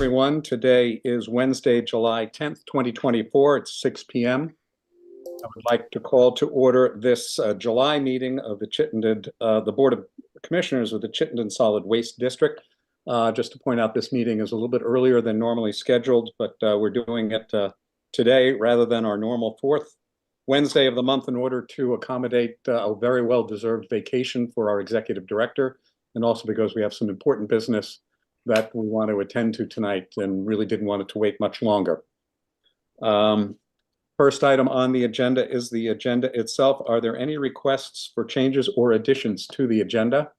everyone. Today is Wednesday, July 10th, 2024. It's 6 p.m. I would like to call to order this July meeting of the Chittenden, the Board of Commissioners of the Chittenden Solid Waste District. Just to point out, this meeting is a little bit earlier than normally scheduled, but we're doing it today rather than our normal fourth Wednesday of the month in order to accommodate a very well-deserved vacation for our executive director, and also because we have some important business that we want to attend to tonight and really didn't want it to wait much longer. First item on the agenda is the agenda itself. Are there any requests for changes or additions to the agenda?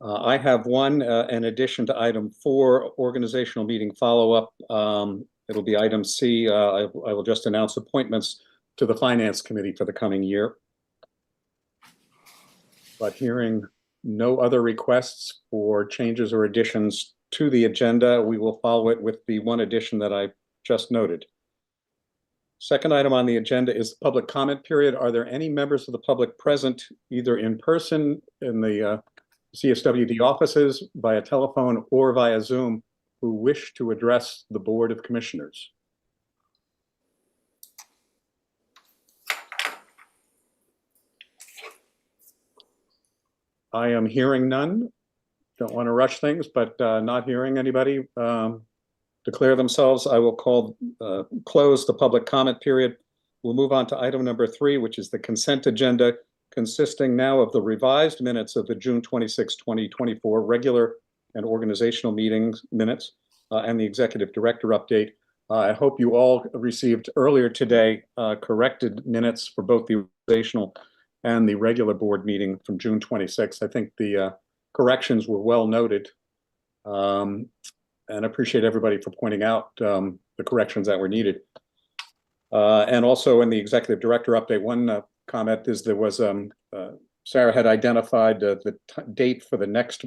I have one in addition to item 4, organizational meeting follow-up. It'll be item C. I will just announce appointments to the Finance Committee for the coming year. But hearing no other requests for changes or additions to the agenda, we will follow it with the one addition that I just noted. Second item on the agenda is the public comment period. Are there any members of the public present, either in person in the CSWD offices, via telephone, or via Zoom, who wish to address the Board of Commissioners? I am hearing none. Don't want to rush things, but not hearing anybody declare themselves. I will close the public comment period. We'll move on to item number 3, which is the consent agenda, consisting now of the revised minutes of the June 26, 2024 regular and organizational meetings minutes and the executive director update. I hope you all received earlier today corrected minutes for both the organizational and the regular board meeting from June 26. I think the corrections were well noted, and I appreciate everybody for pointing out the corrections that were needed. And also in the executive director update, one comment is there was Sarah had identified the date for the next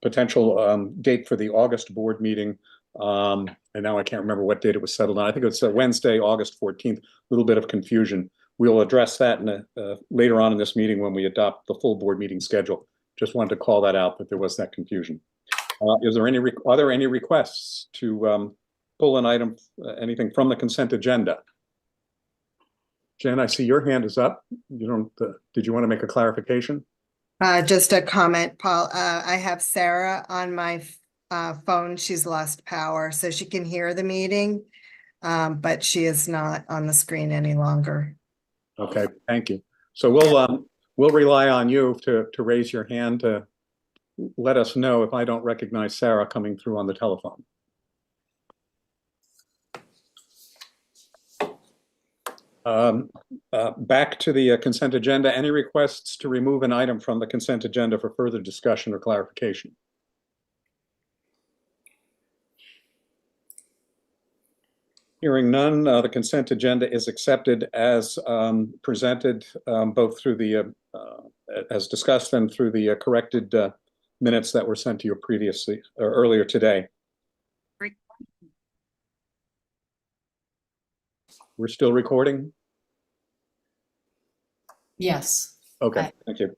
potential date for the August board meeting, and now I can't remember what date it was settled on. I think it's Wednesday, August 14th. A little bit of confusion. We'll address that later on in this meeting when we adopt the full board meeting schedule. Just wanted to call that out, that there was that confusion. Are there any requests to pull an item, anything from the consent agenda? Jen, I see your hand is up. You don't. Did you want to make a clarification? Just a comment, Paul. I have Sarah on my phone. She's lost power, so she can hear the meeting, but she is not on the screen any longer. Okay, thank you. So we'll rely on you to raise your hand to let us know if I don't recognize Sarah coming through on the telephone. Back to the consent agenda. Any requests to remove an item from the consent agenda for further discussion or clarification? Hearing none, the consent agenda is accepted as presented, both through the, as discussed, and through the corrected minutes that were sent to you previously or earlier today. We're still recording? Yes. Okay, thank you.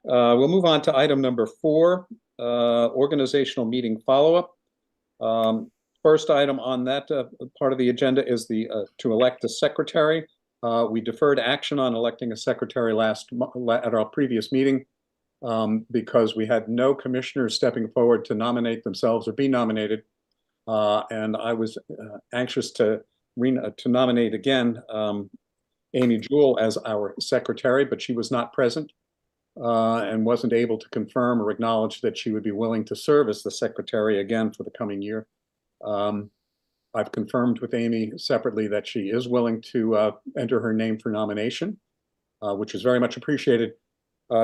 We'll move on to item number 4, organizational meeting follow-up. First item on that part of the agenda is to elect a secretary. We deferred action on electing a secretary at our previous meeting because we had no commissioners stepping forward to nominate themselves or be nominated. And I was anxious to nominate again Amy Jewell as our secretary, but she was not present and wasn't able to confirm or acknowledge that she would be willing to serve as the secretary again for the coming year. I've confirmed with Amy separately that she is willing to enter her name for nomination, which is very much appreciated.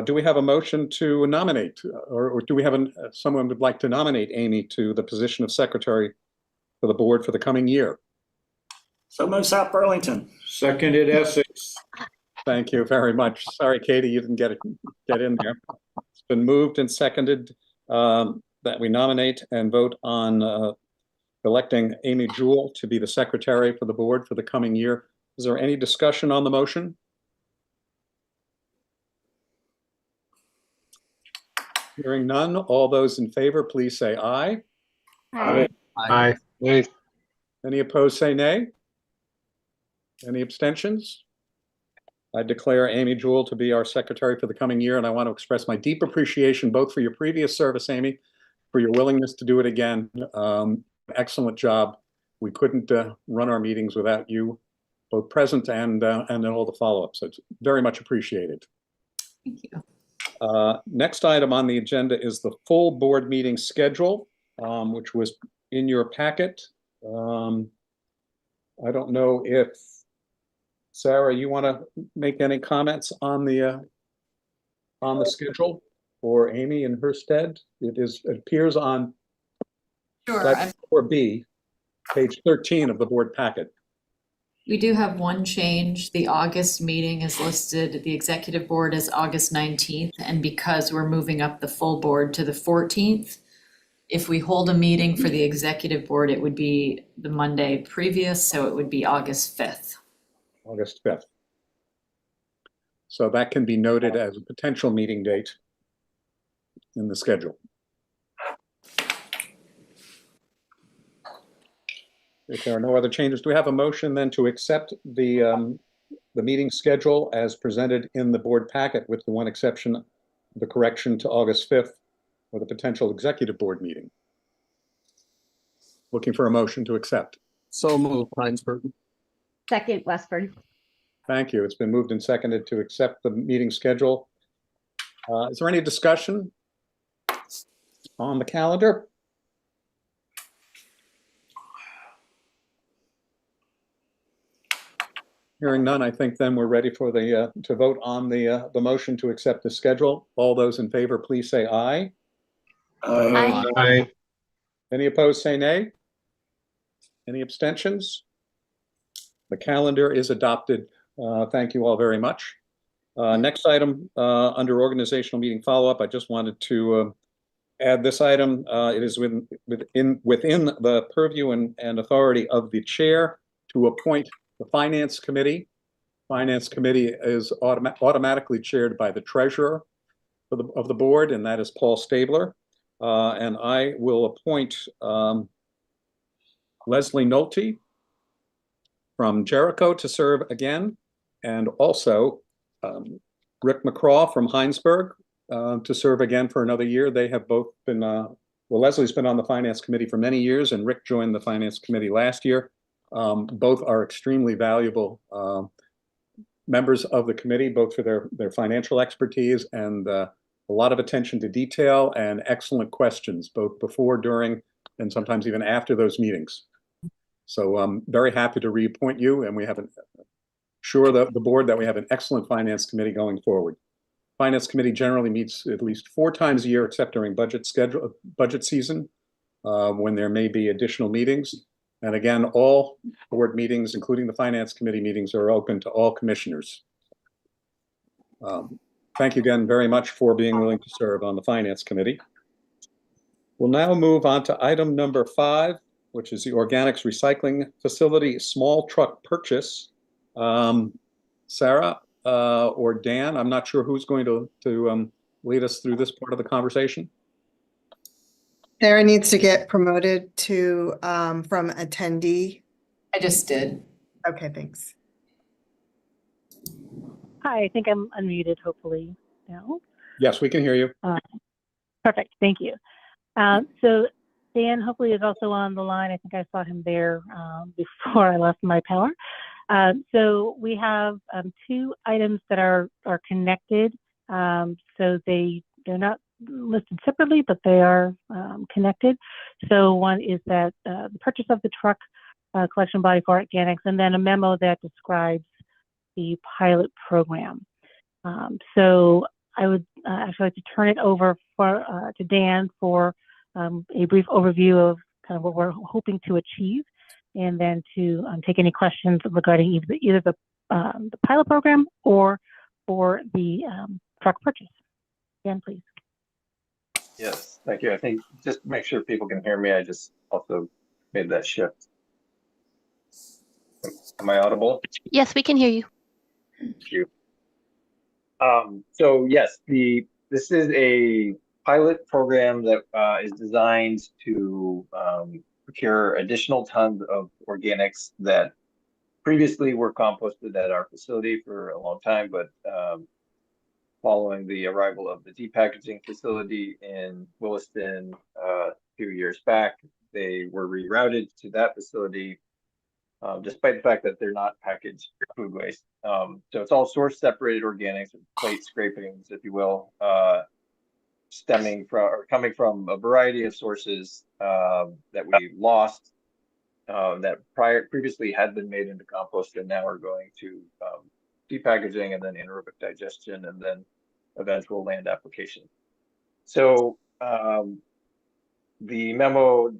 Do we have a motion to nominate, or do we have someone would like to nominate Amy to the position of secretary for the board for the coming year? So moved, South Burlington. Seconded, Essex. Thank you very much. Sorry, Katie, you didn't get in there. It's been moved and seconded that we nominate and vote on electing Amy Jewell to be the secretary for the board for the coming year. Is there any discussion on the motion? Hearing none, all those in favor, please say aye. Aye. Aye. Aye. Any opposed, say nay. Any abstentions? I declare Amy Jewell to be our secretary for the coming year, and I want to express my deep appreciation both for your previous service, Amy, for your willingness to do it again. Excellent job. We couldn't run our meetings without you, both present and then all the follow-ups. So it's very much appreciated. Thank you. Next item on the agenda is the full board meeting schedule, which was in your packet. I don't know if, Sarah, you want to make any comments on the schedule, or Amy in her stead? It appears on Sure. 4B, page 13 of the board packet. We do have one change. The August meeting is listed, the executive board is August 19th, and because we're moving up the full board to the 14th, if we hold a meeting for the executive board, it would be the Monday previous, so it would be August 5th. August 5th. So that can be noted as a potential meeting date in the schedule. If there are no other changes, do we have a motion then to accept the meeting schedule as presented in the board packet, with the one exception, the correction to August 5th, or the potential executive board meeting? Looking for a motion to accept. So moved, Heinsberg. Second, Westford. Thank you. It's been moved and seconded to accept the meeting schedule. Is there any discussion on the calendar? Hearing none, I think then we're ready for the to vote on the motion to accept the schedule. All those in favor, please say aye. Aye. Aye. Any opposed, say nay. Any abstentions? The calendar is adopted. Thank you all very much. Next item under organizational meeting follow-up, I just wanted to add this item. It is within the purview and authority of the chair to appoint the Finance Committee. Finance Committee is automatically chaired by the treasurer of the board, and that is Paul Stabler. And I will appoint Leslie Nolte from Jericho to serve again, and also Rick McCraw from Heinsberg to serve again for another year. They have both been, well, Leslie's been on the Finance Committee for many years, and Rick joined the Finance Committee last year. Both are extremely valuable members of the committee, both for their financial expertise and a lot of attention to detail and excellent questions, both before, during, and sometimes even after those meetings. So I'm very happy to reappoint you, and we have assure the board that we have an excellent Finance Committee going forward. Finance Committee generally meets at least 4 times a year, except during budget season, when there may be additional meetings. And again, all board meetings, including the Finance Committee meetings, are open to all commissioners. Thank you again very much for being willing to serve on the Finance Committee. We'll now move on to item number 5, which is the Organics Recycling Facility small truck purchase. Sarah or Dan, I'm not sure who's going to lead us through this part of the conversation. Sarah needs to get promoted to from attendee. I just did. Okay, thanks. Hi, I think I'm unmuted, hopefully now. Yes, we can hear you. Perfect, thank you. So Dan hopefully is also on the line. I think I saw him there before I left my power. So we have 2 items that are connected. So they're not listed separately, but they are connected. So one is that the purchase of the truck collection body for organics, and then a memo that describes the pilot program. So I would actually like to turn it over to Dan for a brief overview of kind of what we're hoping to achieve, and then to take any questions regarding either the pilot program or for the truck purchase. Dan, please. Yes, thank you. I think just make sure people can hear me. I just also made that shift. Am I audible? Yes, we can hear you. Thank you. So yes, this is a pilot program that is designed to procure additional tons of organics that previously were composted at our facility for a long time, but following the arrival of the depackaging facility in Williston a few years back, they were rerouted to that facility, despite the fact that they're not packaged food waste. So it's all source separated organics, plate scrapings, if you will, stemming from or coming from a variety of sources that we lost, that previously had been made into compost and now are going to depackaging and then anaerobic digestion and then eventual land application. So the memo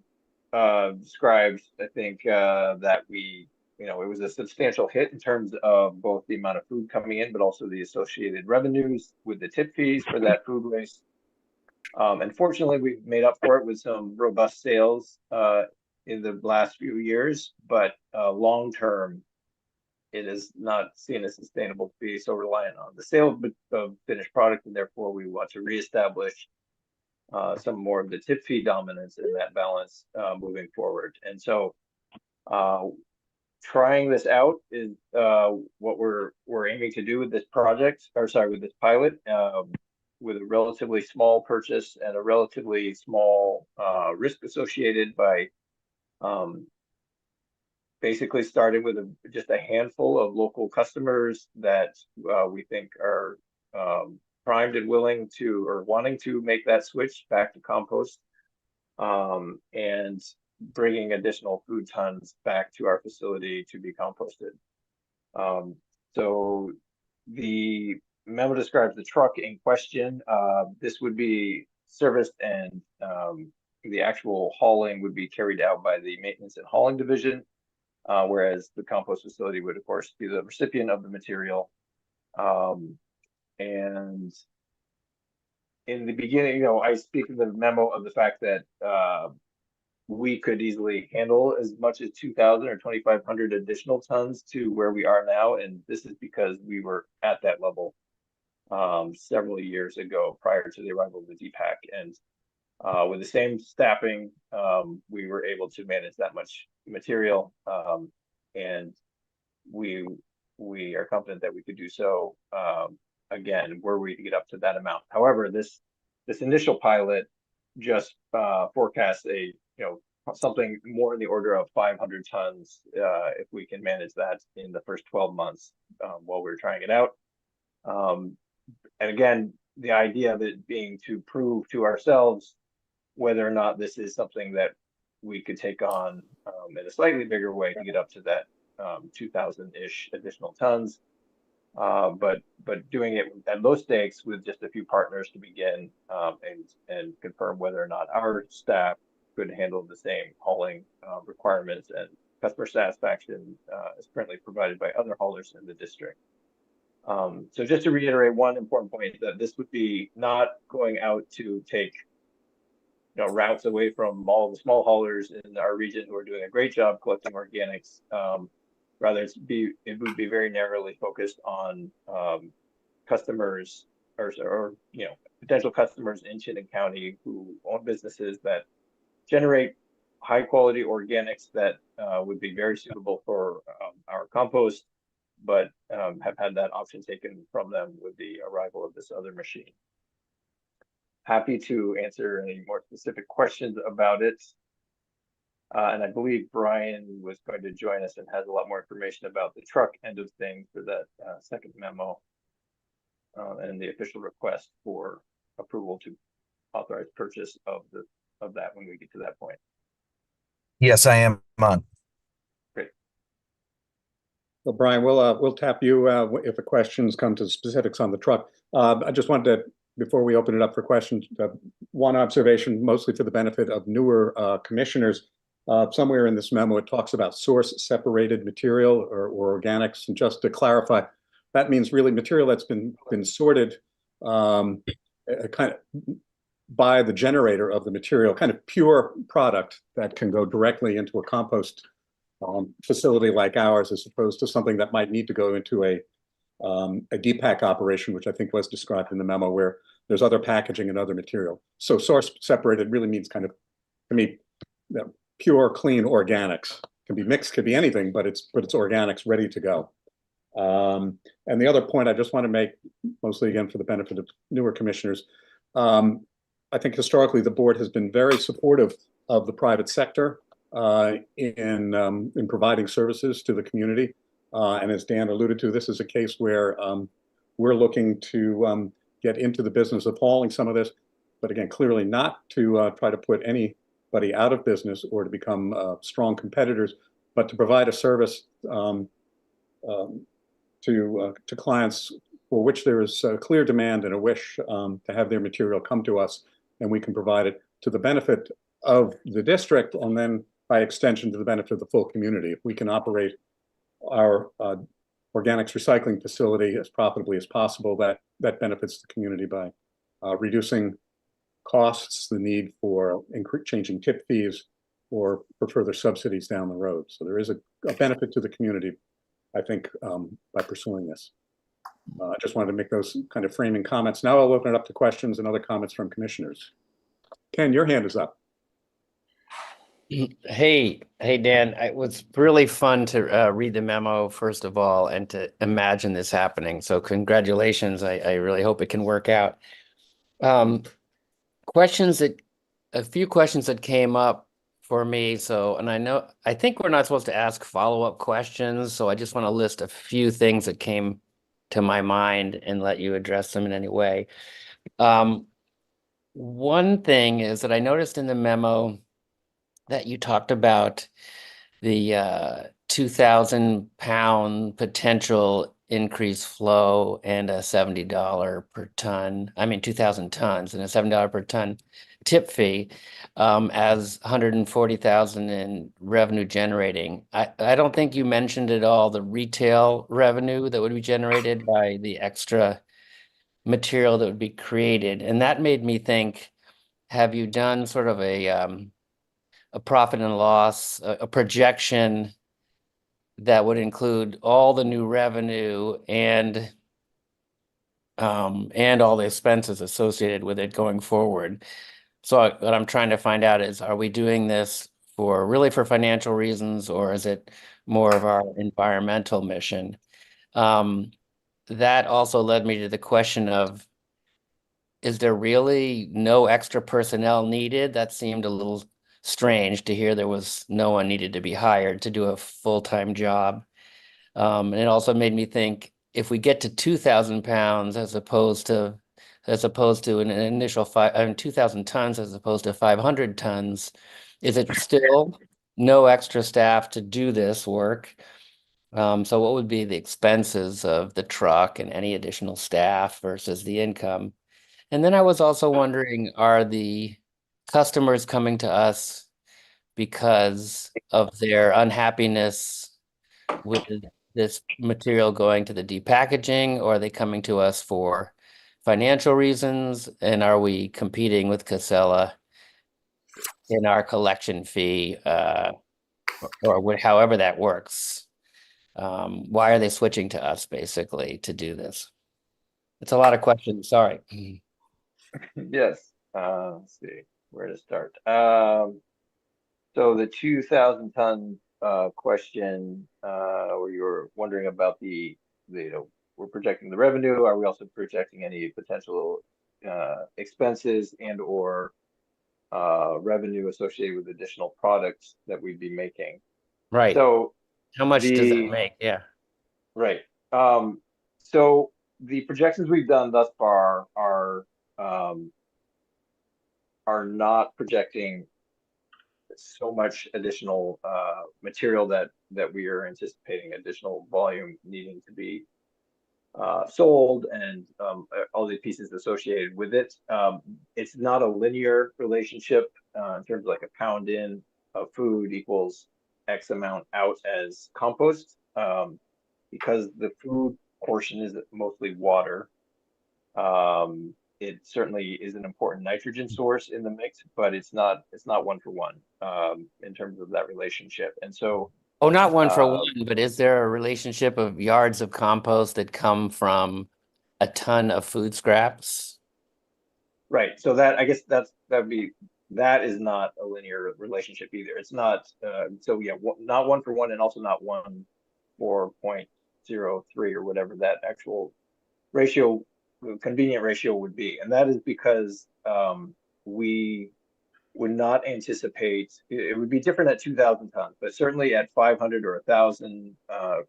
describes, I think, that it was a substantial hit in terms of both the amount of food coming in, but also the associated revenues with the tip fees for that food waste. Unfortunately, we've made up for it with some robust sales in the last few years, but long term, it is not seen as sustainable to be so reliant on the sale of finished product, and therefore we want to reestablish some more of the tip fee dominance in that balance moving forward. And so trying this out is what we're aiming to do with this project, with this pilot, with a relatively small purchase and a relatively small risk associated by basically starting with just a handful of local customers that we think are primed and willing to or wanting to make that switch back to compost, and bringing additional food tons back to our facility to be composted. So the memo describes the truck in question. This would be serviced and the actual hauling would be carried out by the maintenance and hauling division, whereas the compost facility would, of course, be the recipient of the material. And in the beginning, I speak in the memo of the fact that we could easily handle as much as 2,000 or 2,500 additional tons to where we are now. And this is because we were at that level several years ago prior to the arrival of the DPAC. And with the same staffing, we were able to manage that much material. And we are confident that we could do so again, were we to get up to that amount. However, this initial pilot just forecasts something more in the order of 500 tons if we can manage that in the first 12 months while we're trying it out. And again, the idea of it being to prove to ourselves whether or not this is something that we could take on in a slightly bigger way to get up to that 2,000-ish additional tons. But doing it at low stakes with just a few partners to begin and confirm whether or not our staff could handle the same hauling requirements and customer satisfaction as currently provided by other haulers in the district. So just to reiterate, one important point is that this would be not going out to take routes away from all the small haulers in our region who are doing a great job collecting organics. Rather, it would be very narrowly focused on customers or potential customers in Chittenden County who own businesses that generate high quality organics that would be very suitable for our compost, but have had that option taken from them with the arrival of this other machine. Happy to answer any more specific questions about it. And I believe Brian was going to join us and has a lot more information about the truck end of things for that second memo and the official request for approval to authorize purchase of that when we get to that point. Yes, I am on. Great. Well, Brian, we'll tap you if the questions come to specifics on the truck. I just wanted to, before we open it up for questions, one observation, mostly for the benefit of newer commissioners. Somewhere in this memo, it talks about source separated material or organics. And just to clarify, that means really material that's been sorted kind of by the generator of the material, kind of pure product that can go directly into a compost facility like ours, as opposed to something that might need to go into a DPAC operation, which I think was described in the memo, where there's other packaging and other material. So source separated really means kind of, to me, pure, clean organics. Can be mixed, could be anything, but it's organics ready to go. And the other point I just want to make, mostly again for the benefit of newer commissioners, I think historically the board has been very supportive of the private sector in providing services to the community. And as Dan alluded to, this is a case where we're looking to get into the business of hauling some of this, but again, clearly not to try to put anybody out of business or to become strong competitors, but to provide a service to clients for which there is a clear demand and a wish to have their material come to us, and we can provide it to the benefit of the district, and then by extension to the benefit of the full community. If we can operate our organics recycling facility as profitably as possible, that benefits the community by reducing costs, the need for changing tip fees, or for further subsidies down the road. So there is a benefit to the community, I think, by pursuing this. I just wanted to make those kind of framing comments. Now I'll open it up to questions and other comments from commissioners. Ken, your hand is up. Hey, Dan, it was really fun to read the memo, first of all, and to imagine this happening. So congratulations. I really hope it can work out. A few questions that came up for me. So, and I think we're not supposed to ask follow-up questions. So I just want to list a few things that came to my mind and let you address them in any way. One thing is that I noticed in the memo that you talked about the 2,000-pound potential increased flow and a $70 per ton, 2,000 tons and a $7 per ton tip fee as 140,000 in revenue generating. I don't think you mentioned at all the retail revenue that would be generated by the extra material that would be created. And that made me think, have you done sort of a profit and loss, a projection that would include all the new revenue and all the expenses associated with it going forward? So what I'm trying to find out is, are we doing this for financial reasons, or is it more of our environmental mission? That also led me to the question of, is there really no extra personnel needed? That seemed a little strange to hear there was no one needed to be hired to do a full-time job. And it also made me think, if we get to 2,000 pounds as opposed to an initial 2,000 tons as opposed to 500 tons, is it still no extra staff to do this work? So what would be the expenses of the truck and any additional staff versus the income? And then I was also wondering, are the customers coming to us because of their unhappiness with this material going to the depackaging, or are they coming to us for financial reasons? And are we competing with Casella in our collection fee, or however that works? Why are they switching to us basically to do this? It's a lot of questions, sorry. Yes, let's see where to start. So the 2,000 ton question, where you were wondering about we're projecting the revenue. Are we also projecting any potential expenses and or revenue associated with additional products that we'd be making? Right. So how much does that make? Yeah. Right. So the projections we've done thus far are not projecting so much additional material that we are anticipating additional volume needing to be sold, and all the pieces associated with it. It's not a linear relationship in terms of like a pound in of food equals X amount out as compost, because the food portion is mostly water. It certainly is an important nitrogen source in the mix, but it's not 1-for-1 in terms of that relationship. And so, not 1-for-1, but is there a relationship of yards of compost that come from a ton of food scraps? Right, so that, I guess that is not a linear relationship either. It's not, so yeah, not 1 for 1 and also not 1 for 0.03 or whatever that actual ratio, convenient ratio would be. And that is because we would not anticipate, it would be different at 2,000 tons, but certainly at 500 or 1,000,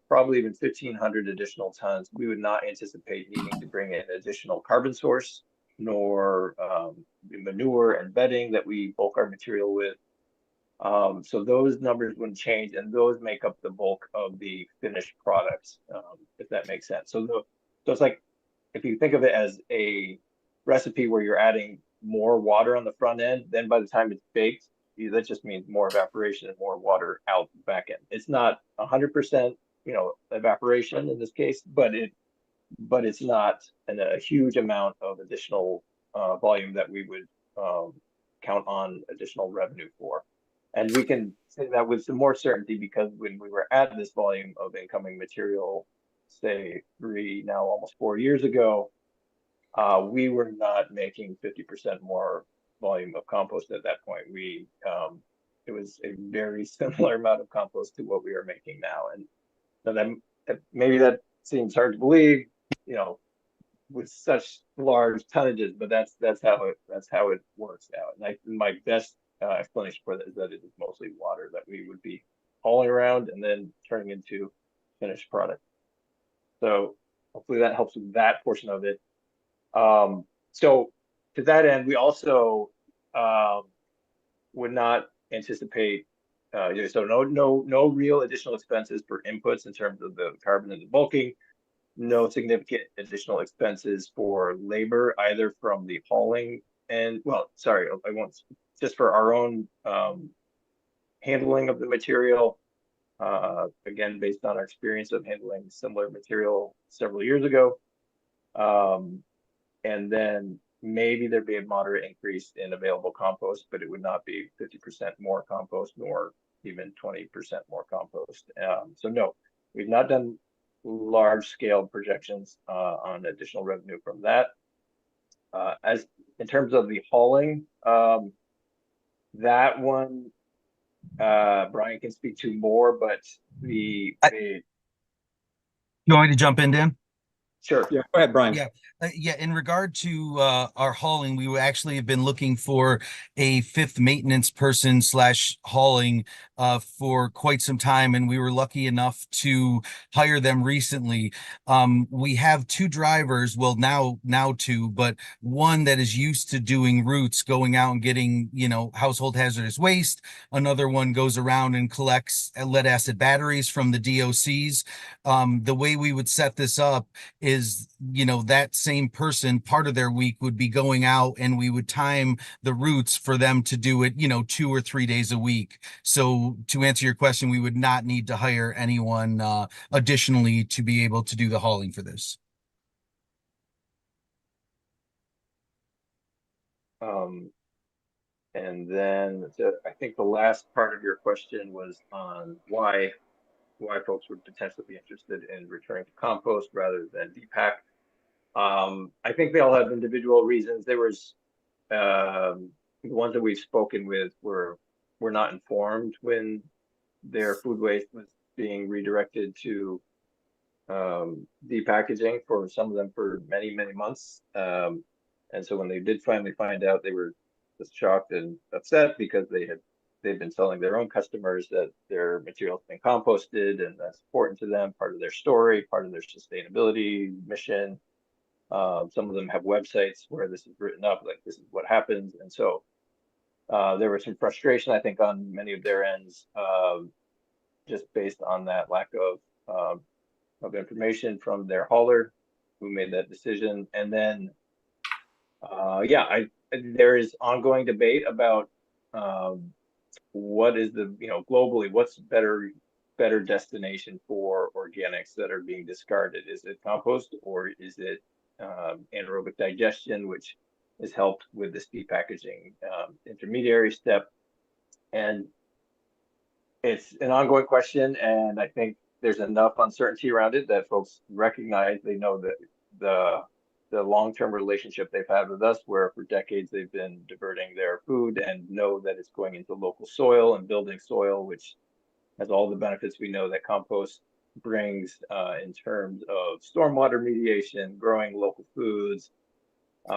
probably even 1,500 additional tons, we would not anticipate needing to bring in additional carbon source, nor manure and bedding that we bulk our material with. So those numbers wouldn't change, and those make up the bulk of the finished products, if that makes sense. So it's like, if you think of it as a recipe where you're adding more water on the front end, then by the time it's baked, that just means more evaporation and more water out the back end. It's not 100%, evaporation in this case, but it's not a huge amount of additional volume that we would count on additional revenue for. And we can say that with some more certainty because when we were at this volume of incoming material, say 3, now almost 4 years ago, we were not making 50% more volume of compost at that point. It was a very similar amount of compost to what we are making now. And so that maybe that seems hard to believe, with such large tonnages, but that's how it works out. And my best explanation for that is that it is mostly water that we would be hauling around and then turning into finished product. So hopefully that helps with that portion of it. So to that end, we also would not anticipate so no real additional expenses for inputs in terms of the carbon and the bulking, no significant additional expenses for labor, either from the hauling and, well, sorry, I won't, just for our own handling of the material, again, based on our experience of handling similar material several years ago. And then maybe there'd be a moderate increase in available compost, but it would not be 50% more compost, nor even 20% more compost. So no, we've not done large scale projections on additional revenue from that. As in terms of the hauling, that one Brian can speak to more, but You want me to jump in, Dan? Sure. Yeah, go ahead, Brian. Yeah, in regard to our hauling, we actually have been looking for a 5th maintenance person / hauling for quite some time, and we were lucky enough to hire them recently. We have 2 drivers, well now 2, but one that is used to doing routes, going out and getting, household hazardous waste. Another one goes around and collects lead acid batteries from the DOCs. The way we would set this up is, that same person, part of their week would be going out, and we would time the routes for them to do it, 2 or 3 days a week. So to answer your question, we would not need to hire anyone additionally to be able to do the hauling for this. And then I think the last part of your question was on why folks would potentially be interested in returning to compost rather than depack. I think they all have individual reasons. There was the ones that we've spoken with were not informed when their food waste was being redirected to depackaging, for some of them for many months. And so when they did finally find out, they were just shocked and upset because they've been telling their own customers that their material's been composted, and that's important to them, part of their story, part of their sustainability mission. Some of them have websites where this is written up, like this is what happens. And so there was some frustration, I think, on many of their ends, just based on that lack of information from their hauler who made that decision. And then, there is ongoing debate about what is the, globally, what's better destination for organics that are being discarded? Is it compost, or is it anaerobic digestion, which is helped with this depackaging intermediary step? And it's an ongoing question, and I think there's enough uncertainty around it that folks recognize, they know that the long-term relationship they've had with us, where for decades they've been diverting their food and know that it's going into local soil and building soil, which has all the benefits we know that compost brings in terms of stormwater mediation, growing local foods,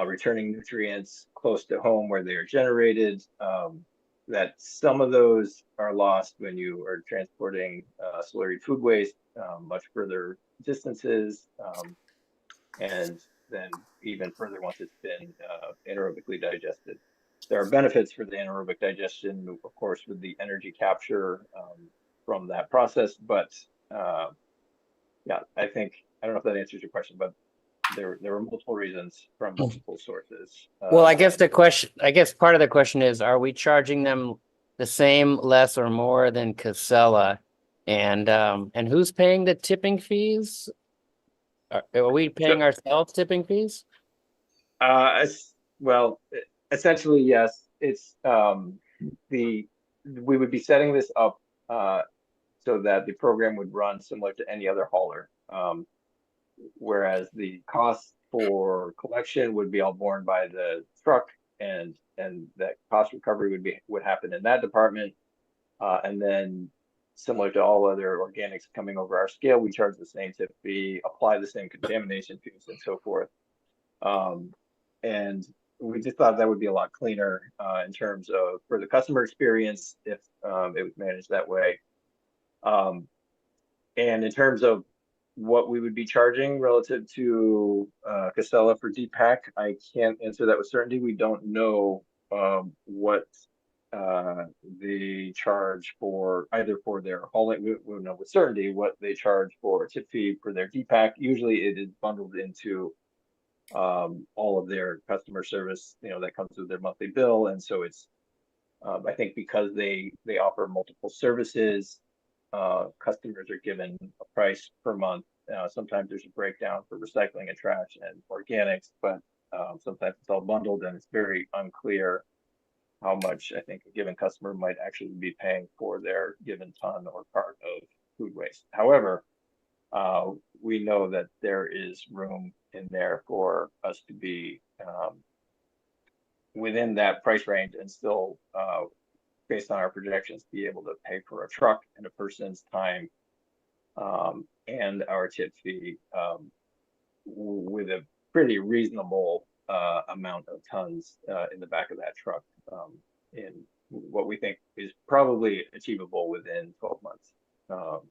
returning nutrients close to home where they are generated. That some of those are lost when you are transporting slurry food waste much further distances, and then even further once it's been anaerobically digested. There are benefits for the anaerobic digestion, of course, with the energy capture from that process, but yeah, I don't know if that answers your question, but there are multiple reasons from multiple sources. Well, I guess part of the question is, are we charging them the same, less, or more than Casella? And who's paying the tipping fees? Are we paying ourselves tipping fees? Well, essentially, yes. It's we would be setting this up so that the program would run similar to any other hauler. Whereas the cost for collection would be all borne by the truck, and that cost recovery would happen in that department. And then similar to all other organics coming over our scale, we charge the same tip fee, apply the same contamination fees, and so forth. And we just thought that would be a lot cleaner in terms of for the customer experience if it was managed that way. And in terms of what we would be charging relative to Casella for DPAC, I can't answer that with certainty. We don't know what they charge for either for their hauling. We know with certainty what they charge for a tip fee for their DPAC. Usually it is bundled into all of their customer service, that comes with their monthly bill. And so it's, I think because they offer multiple services, customers are given a price per month. Sometimes there's a breakdown for recycling and trash and organics, but sometimes it's all bundled, and it's very unclear how much I think a given customer might actually be paying for their given ton or part of food waste. However, we know that there is room in there for us to be within that price range and still, based on our projections, be able to pay for a truck and a person's time and our tip fee with a pretty reasonable amount of tons in the back of that truck in what we think is probably achievable within 12 months of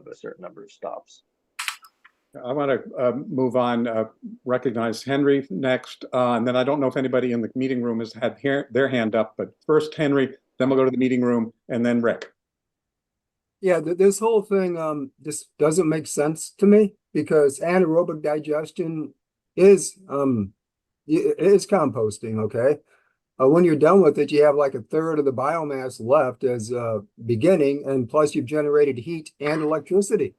a certain number of stops. I want to move on, recognize Henry next, and then I don't know if anybody in the meeting room has had their hand up, but first Henry, then we'll go to the meeting room, and then Rick. Yeah, this whole thing just doesn't make sense to me, because anaerobic digestion is composting, okay? When you're done with it, you have like a third of the biomass left as beginning, and plus you've generated heat and electricity.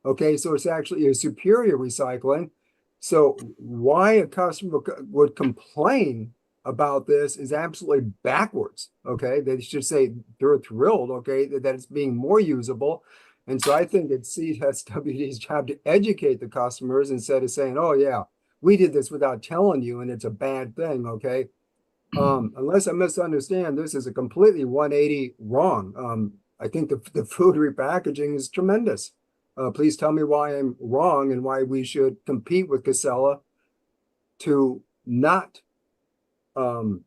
Okay, so it's actually a superior recycling. So why a customer would complain about this is absolutely backwards. Okay, they should say they're thrilled, okay, that it's being more usable. And so I think it's CSWD's job to educate the customers instead of saying, oh yeah, we did this without telling you and it's a bad thing, okay? Unless I misunderstand, this is a completely 180 wrong. I think the food repackaging is tremendous. Please tell me why I'm wrong and why we should compete with Casella to not, do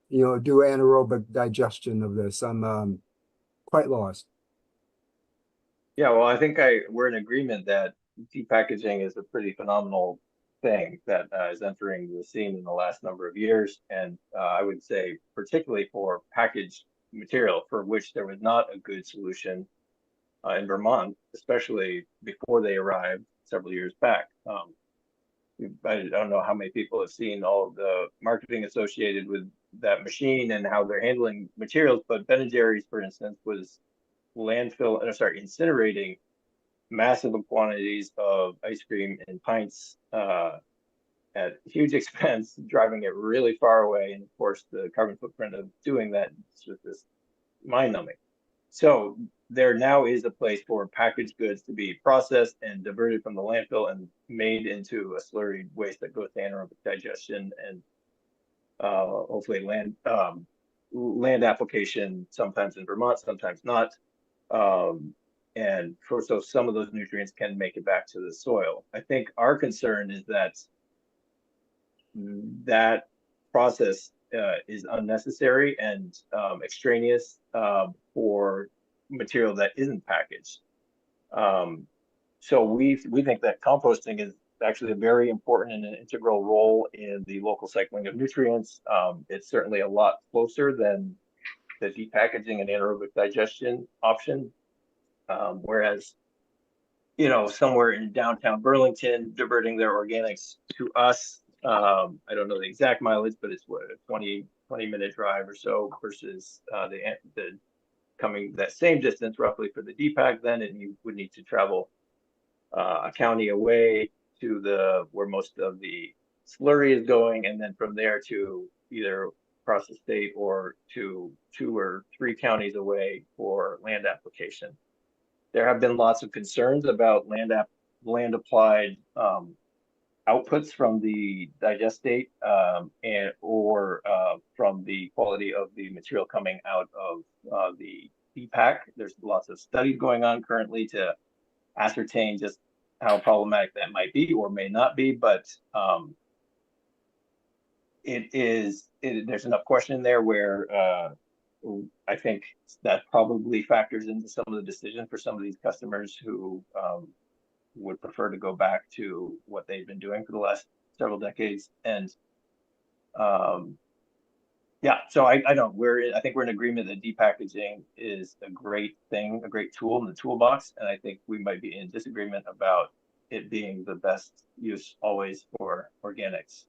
anaerobic digestion of this. I'm quite lost. Yeah, well, I think we're in agreement that depackaging is a pretty phenomenal thing that is entering the scene in the last number of years. And I would say particularly for packaged material for which there was not a good solution in Vermont, especially before they arrived several years back. I don't know how many people have seen all of the marketing associated with that machine and how they're handling materials, but Ben & Jerry's, for instance, was incinerating massive quantities of ice cream in pints at huge expense, driving it really far away. And of course, the carbon footprint of doing that is just mind-numbing. So there now is a place for packaged goods to be processed and diverted from the landfill and made into a slurry waste that goes to anaerobic digestion and hopefully land application, sometimes in Vermont, sometimes not. And so some of those nutrients can make it back to the soil. I think our concern is that that process is unnecessary and extraneous for material that isn't packaged. So we think that composting is actually a very important and an integral role in the local cycling of nutrients. It's certainly a lot closer than the depackaging and anaerobic digestion option. Whereas, you know, somewhere in downtown Burlington, diverting their organics to us, I don't know the exact mileage, but it's what, a 20-minute drive or so versus the coming that same distance roughly for the depack then, and you would need to travel a county away to where most of the slurry is going, and then from there to either across the state or to 2 or 3 counties away for land application. There have been lots of concerns about land applied outputs from the digestate or from the quality of the material coming out of the depack. There's lots of studies going on currently to ascertain just how problematic that might be or may not be, but there's enough question there where I think that probably factors into some of the decision for some of these customers who would prefer to go back to what they've been doing for the last several decades. And yeah, so I think we're in agreement that depackaging is a great thing, a great tool in the toolbox. And I think we might be in disagreement about it being the best use always for organics.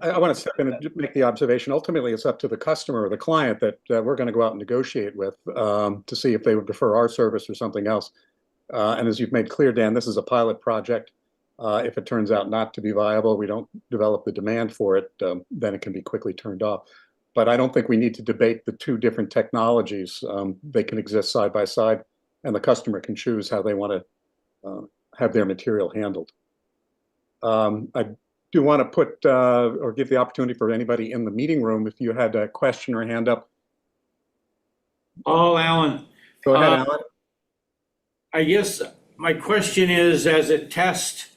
I want to step in and make the observation. Ultimately, it's up to the customer or the client that we're going to go out and negotiate with to see if they would prefer our service or something else. And as you've made clear, Dan, this is a pilot project. If it turns out not to be viable, we don't develop the demand for it, then it can be quickly turned off. But I don't think we need to debate the 2 different technologies. They can exist side by side, and the customer can choose how they want to have their material handled. I do want to put or give the opportunity for anybody in the meeting room if you had a question or hand up. Oh, Alan. Go ahead, Alan. I guess my question is, as a test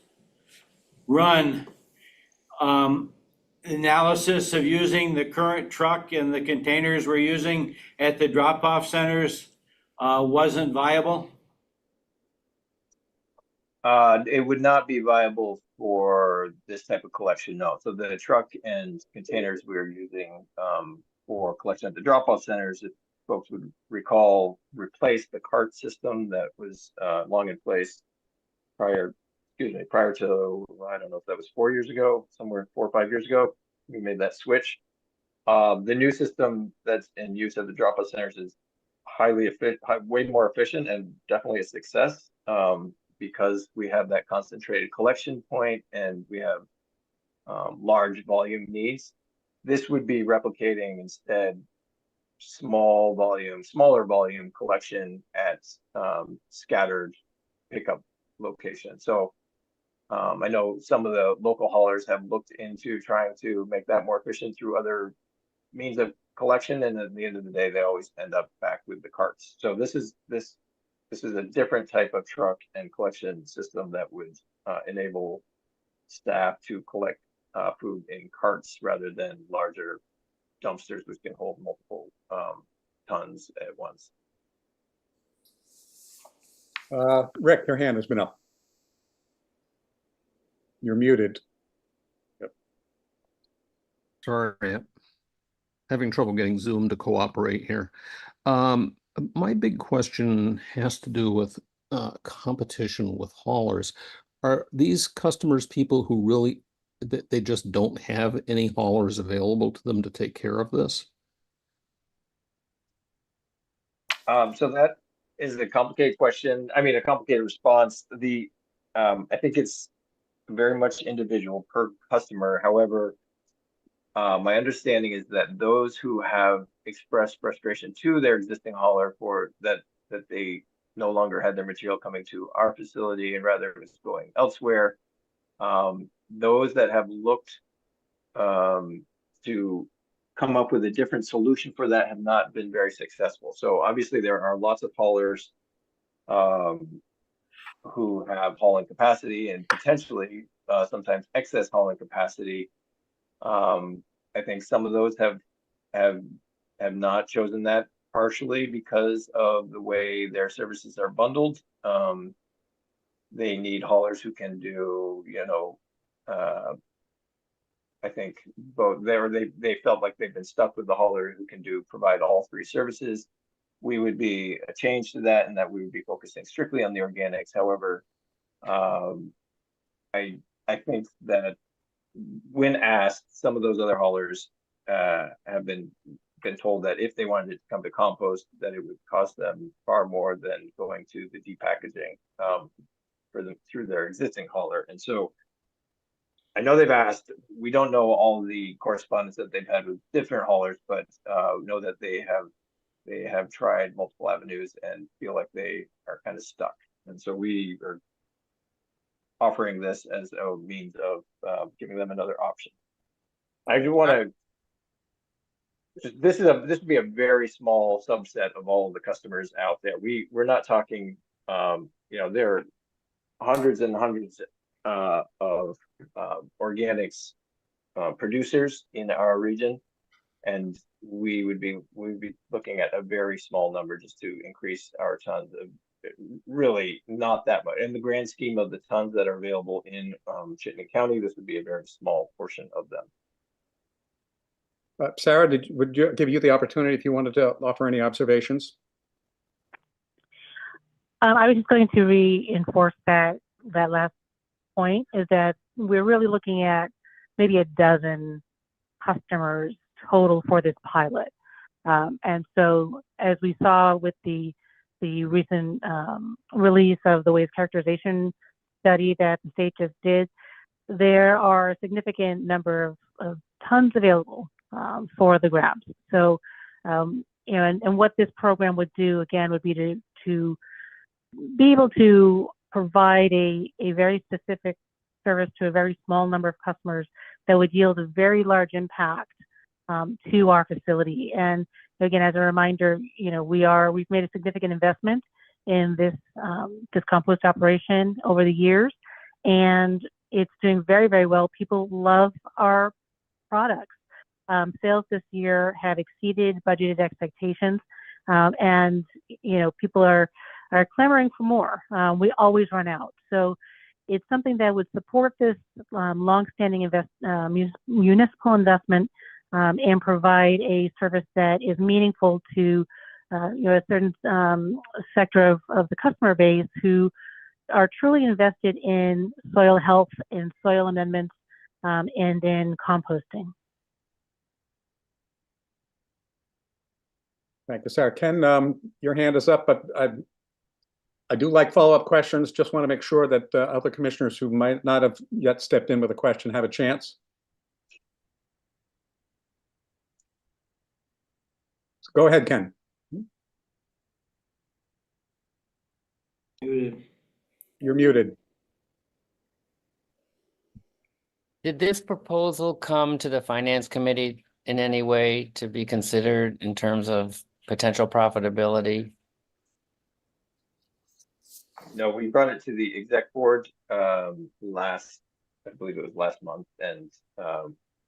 run, analysis of using the current truck and the containers we're using at the drop-off centers wasn't viable? It would not be viable for this type of collection, no. So the truck and containers we're using for collection at the drop-off centers, if folks would recall, replaced the cart system that was long in place prior to, I don't know if that was 4 years ago, somewhere 4 or 5 years ago, we made that switch. The new system that's in use at the drop-off centers is highly efficient, way more efficient, and definitely a success. Because we have that concentrated collection point and we have large volume needs. This would be replicating instead smaller volume collection at scattered pickup locations. So I know some of the local haulers have looked into trying to make that more efficient through other means of collection, and at the end of the day, they always end up back with the carts. So this is a different type of truck and collection system that would enable staff to collect food in carts rather than larger dumpsters, which can hold multiple tons at once. Rick, your hand has been up. You're muted. Yep. Sorry, having trouble getting Zoom to cooperate here. My big question has to do with competition with haulers. Are these customers people who really, they just don't have any haulers available to them to take care of this? So that is a complicated question. I mean, a complicated response. I think it's very much individual per customer. However, my understanding is that those who have expressed frustration to their existing hauler for that they no longer had their material coming to our facility and rather it was going elsewhere. Those that have looked to come up with a different solution for that have not been very successful. So obviously there are lots of haulers who have hauling capacity and potentially sometimes excess hauling capacity. I think some of those have not chosen that partially because of the way their services are bundled. They need haulers who can do, I think both there they felt like they've been stuck with the hauler who can provide all three services. We would be a change to that, and that we would be focusing strictly on the organics. However, I think that when asked, some of those other haulers have been told that if they wanted to come to compost, that it would cost them far more than going to the depackaging for them through their existing hauler. And so I know they've asked. We don't know all the correspondence that they've had with different haulers, but know that they have tried multiple avenues and feel like they are kind of stuck. And so we are offering this as a means of giving them another option. I do want to. This would be a very small subset of all of the customers out there. We're not talking. There are hundreds and hundreds of organics producers in our region, and we would be looking at a very small number just to increase our tons of really not that much. In the grand scheme of the tons that are available in Chittenden County, this would be a very small portion of them. Sarah, would you give you the opportunity if you wanted to offer any observations? I was just going to reinforce that last point is that we're really looking at maybe a dozen customers total for this pilot. And so as we saw with the recent release of the waste characterization study that the state just did, there are a significant number of tons available for the grabs. So, and what this program would do again would be to be able to provide a very specific service to a very small number of customers that would yield a very large impact to our facility. And again, as a reminder, we've made a significant investment in this compost operation over the years, and it's doing very, very well. People love our products. Sales this year have exceeded budgeted expectations, and people are clamoring for more. We always run out, so it's something that would support this longstanding municipal investment and provide a service that is meaningful to a certain sector of the customer base who are truly invested in soil health, in soil amendments, and in composting. Thank you, Sarah. Ken, your hand is up, but I do like follow-up questions. Just want to make sure that other commissioners who might not have yet stepped in with a question have a chance. So go ahead, Ken. Muted. You're muted. Did this proposal come to the Finance Committee in any way to be considered in terms of potential profitability? No, we brought it to the exec board I believe it was last month, and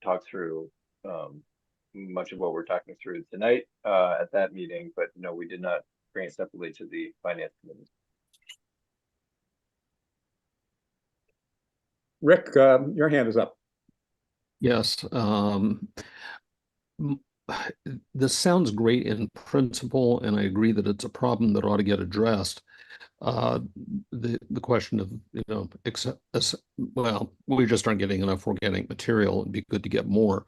talked through much of what we're talking through tonight at that meeting, but no, we did not bring it separately to the Finance Committee. Rick, your hand is up. Yes. This sounds great in principle, and I agree that it's a problem that ought to get addressed. The question of, well, we just aren't getting enough organic material. It'd be good to get more.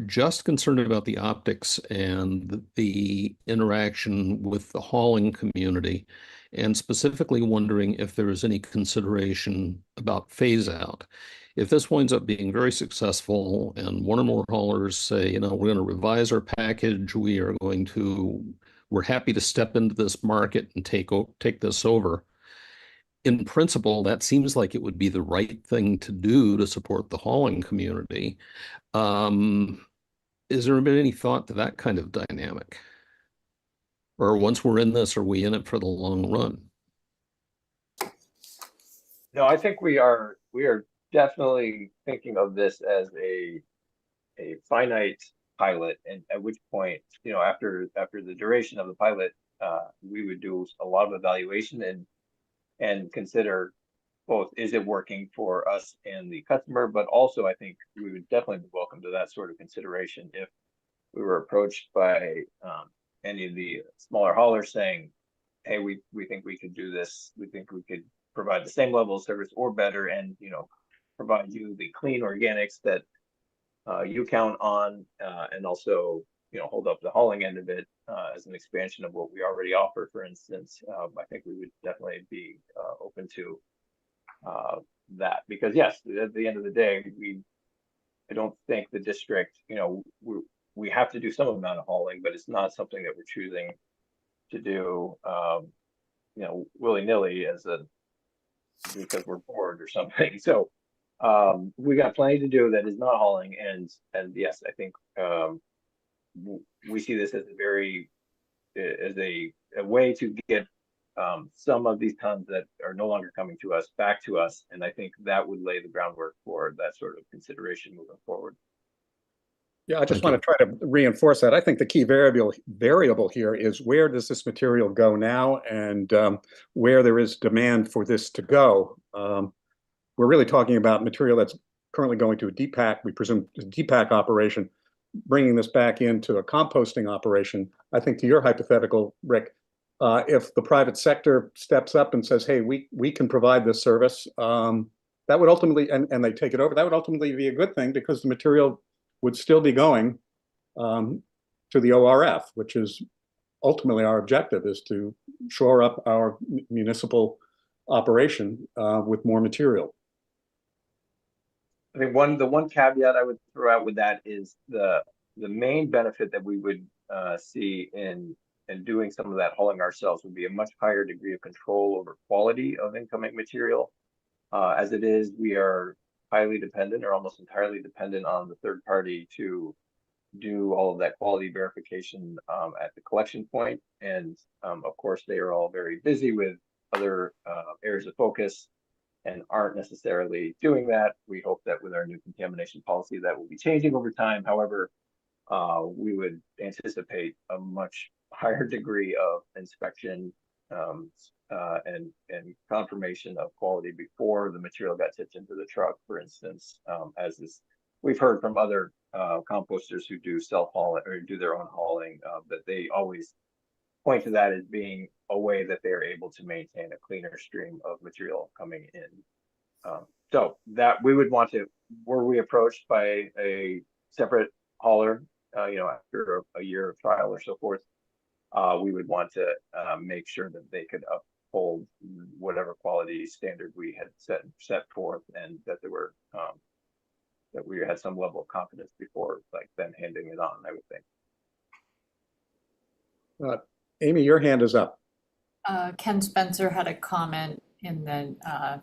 Just concerned about the optics and the interaction with the hauling community, and specifically wondering if there is any consideration about phase out. if this winds up being very successful and one or more haulers say, you know, we're going to revise our package, we're happy to step into this market and take this over. In principle, that seems like it would be the right thing to do to support the hauling community. Is there been any thought to that kind of dynamic? Or once we're in this, are we in it for the long run? No, I think we are definitely thinking of this as a finite pilot, and at which point, you know, after the duration of the pilot, we would do a lot of evaluation and consider both, is it working for us and the customer, but also I think we would definitely be welcome to that sort of consideration if we were approached by any of the smaller haulers saying, hey, we think we could do this, we think we could provide the same level of service or better, and, you know, provide you the clean organics that you count on, and also, you know, hold up the hauling end of it as an expansion of what we already offer, for instance. I think we would definitely be open to that, because yes, at the end of the day, I don't think the district, you know, we have to do some amount of hauling, but it's not something that we're choosing to do, you know, willy-nilly because we're bored or something. So we got plenty to do that is not hauling, and yes, I think we see this as a way to get some of these tons that are no longer coming to us back to us, and I think that would lay the groundwork for that sort of consideration moving forward. Yeah, I just want to try to reinforce that. I think the key variable here is, where does this material go now, and where there is demand for this to go. We're really talking about material that's currently going to a DPAC, we presume a DPAC operation, bringing this back into a composting operation. I think to your hypothetical, Rick, if the private sector steps up and says, hey, we can provide this service, that would ultimately, and they take it over, that would ultimately be a good thing, because the material would still be going to the ORF, which is ultimately our objective, is to shore up our municipal operation with more material. I think the one caveat I would throw out with that is the main benefit that we would see in doing some of that hauling ourselves would be a much higher degree of control over quality of incoming material. As it is, we are highly dependent, or almost entirely dependent, on the third party to do all of that quality verification at the collection point. And of course, they are all very busy with other areas of focus and aren't necessarily doing that. We hope that with our new contamination policy that will be changing over time. However, we would anticipate a much higher degree of inspection and confirmation of quality before the material got tipped into the truck, for instance, as is we've heard from other composters who do self-hauling or do their own hauling, that they always point to that as being a way that they are able to maintain a cleaner stream of material coming in. So that we would want to, were we approached by a separate hauler, you know, after a year of trial or so forth, we would want to make sure that they could uphold whatever quality standard we had set forth, and that there were that we had some level of confidence before, like, then handing it on, I would think. Amy, your hand is up. Ken Spencer had a comment in the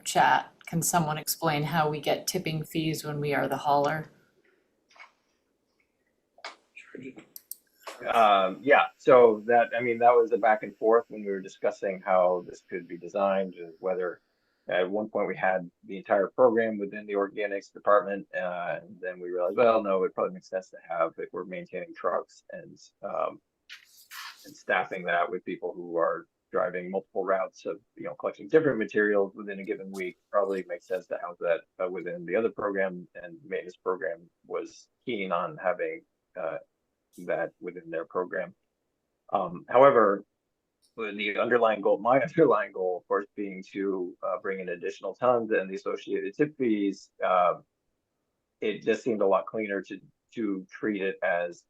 chat. Can someone explain how we get tipping fees when we are the hauler? Yeah, so that, I mean, that was a back and forth when we were discussing how this could be designed, whether at one point we had the entire program within the organics department, and then we realized, well, no, it probably makes sense to have, if we're maintaining trucks and staffing that with people who are driving multiple routes of, you know, collecting different materials within a given week, probably makes sense to house that within the other program, and maintenance program was keen on having that within their program. However, the underlying goal, my underlying goal, of course, being to bring in additional tons and the associated tip fees, it just seemed a lot cleaner to treat it as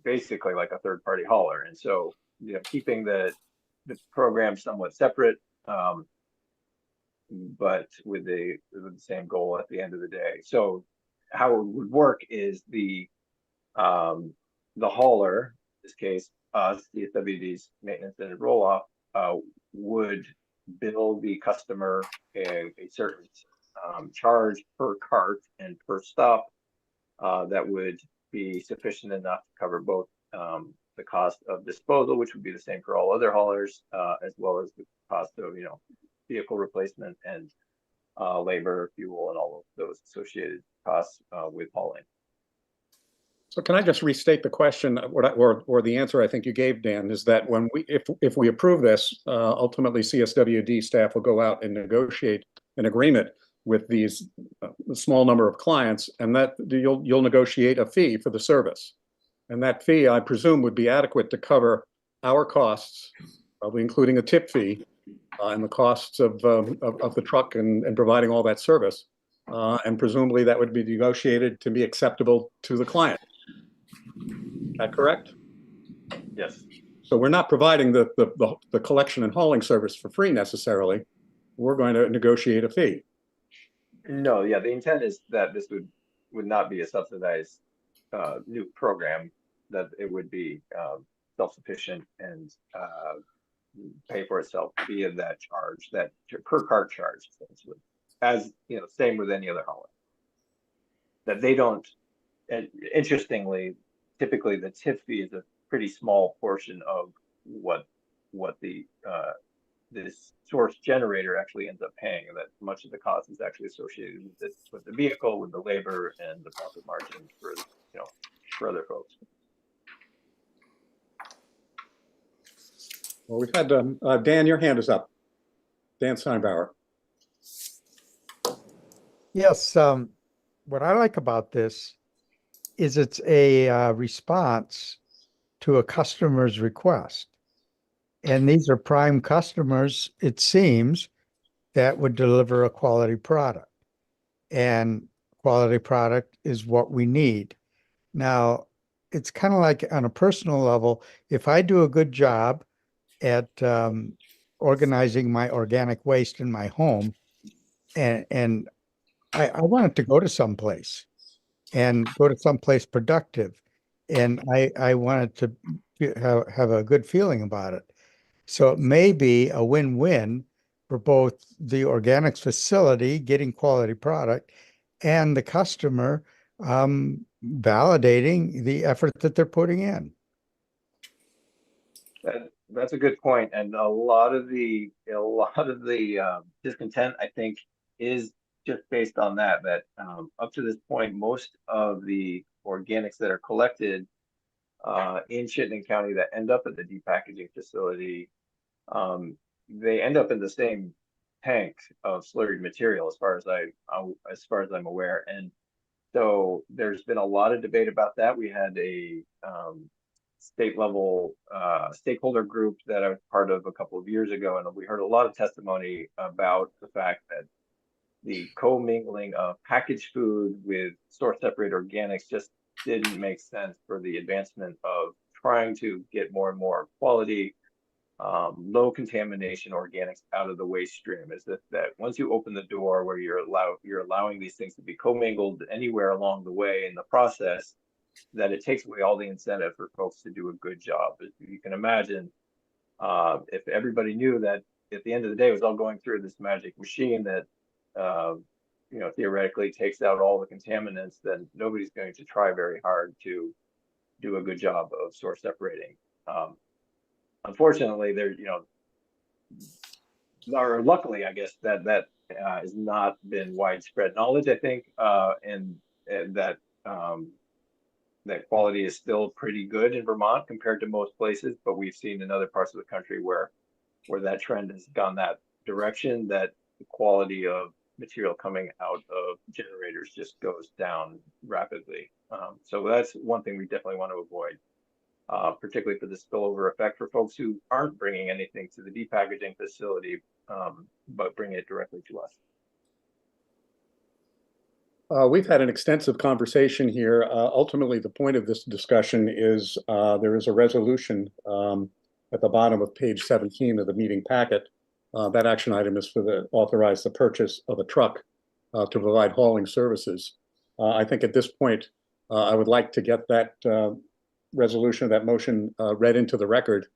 basically like a third party hauler. And so, you know, keeping the program somewhat separate, but with the same goal at the end of the day. So how it would work is the hauler, in this case, us, DSWD's maintenance and roll-off, would bill the customer a certain charge per cart and per stop that would be sufficient enough to cover both the cost of disposal, which would be the same for all other haulers, as well as the cost of, vehicle replacement and labor, fuel, and all of those associated costs with hauling. So can I just restate the question, or the answer I think you gave, Dan, is that when if we approve this, ultimately CSWD staff will go out and negotiate an agreement with these small number of clients, and that you'll negotiate a fee for the service. And that fee, I presume, would be adequate to cover our costs, probably including a tip fee, and the costs of the truck and providing all that service. And presumably that would be negotiated to be acceptable to the client. Is that correct? Yes. So we're not providing the collection and hauling service for free necessarily. We're going to negotiate a fee. No, yeah, the intent is that this would not be a subsidized new program, that it would be self-sufficient and pay for itself via that charge, that per cart charge, essentially. As same with any other hauler. That they don't, and interestingly, typically the tip fee is a pretty small portion of what the this source generator actually ends up paying, and that much of the cost is actually associated with the vehicle, with the labor, and the profit margin for for other folks. Well, we've had Dan, your hand is up. Dan Steinbauer. Yes, what I like about this is it's a response to a customer's request. And these are prime customers, it seems, that would deliver a quality product. And quality product is what we need. Now, it's kind of like on a personal level, if I do a good job at organizing my organic waste in my home, and I want it to go to someplace and go to someplace productive. And I want it to have a good feeling about it. So it may be a win-win for both the organics facility getting quality product and the customer validating the effort that they're putting in. That's a good point, and a lot of the discontent, I think, is just based on that. Up to this point, most of the organics that are collected in Chittenden County that end up at the depackaging facility, they end up in the same tank of slurried material, as far as I'm aware. And so there's been a lot of debate about that. We had a state level stakeholder group that I was part of a couple of years ago, and we heard a lot of testimony about the fact that the commingling of packaged food with source separated organics just didn't make sense for the advancement of trying to get more and more quality, low contamination organics out of the waste stream. Is that once you open the door where you're allowing these things to be commingled anywhere along the way in the process, that it takes away all the incentive for folks to do a good job. You can imagine if everybody knew that at the end of the day it was all going through this magic machine that theoretically takes out all the contaminants, then nobody's going to try very hard to do a good job of source separating. Unfortunately, or luckily, I guess that has not been widespread knowledge, I think, and that that quality is still pretty good in Vermont compared to most places, but we've seen in other parts of the country where that trend has gone that direction, that the quality of material coming out of generators just goes down rapidly. So that's one thing we definitely want to avoid, particularly for the spillover effect for folks who aren't bringing anything to the depackaging facility, but bring it directly to us. We've had an extensive conversation here. Ultimately, the point of this discussion is there is a resolution at the bottom of page 17 of the meeting packet That action item is for authorize the purchase of a truck to provide hauling services. I think at this point, I would like to get that resolution, that motion read into the record.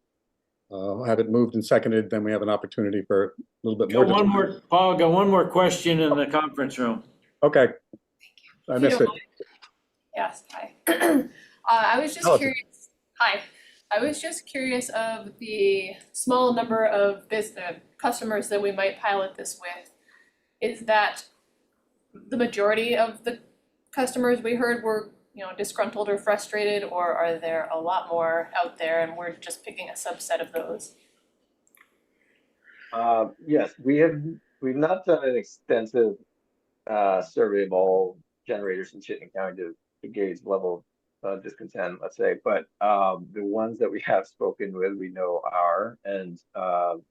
Have it moved and seconded, then we have an opportunity for a little bit more. Paul, got one more question in the conference room. Okay. I missed it. Yes, hi. I was just curious. Hi. I was just curious of the small number of customers that we might pilot this with. Is that the majority of the customers we heard were, disgruntled or frustrated, or are there a lot more out there and we're just picking a subset of those? Yes, we've not done an extensive survey of all generators in Chittenden County to gauge level of discontent, let's say, but the ones that we have spoken with, we know are, and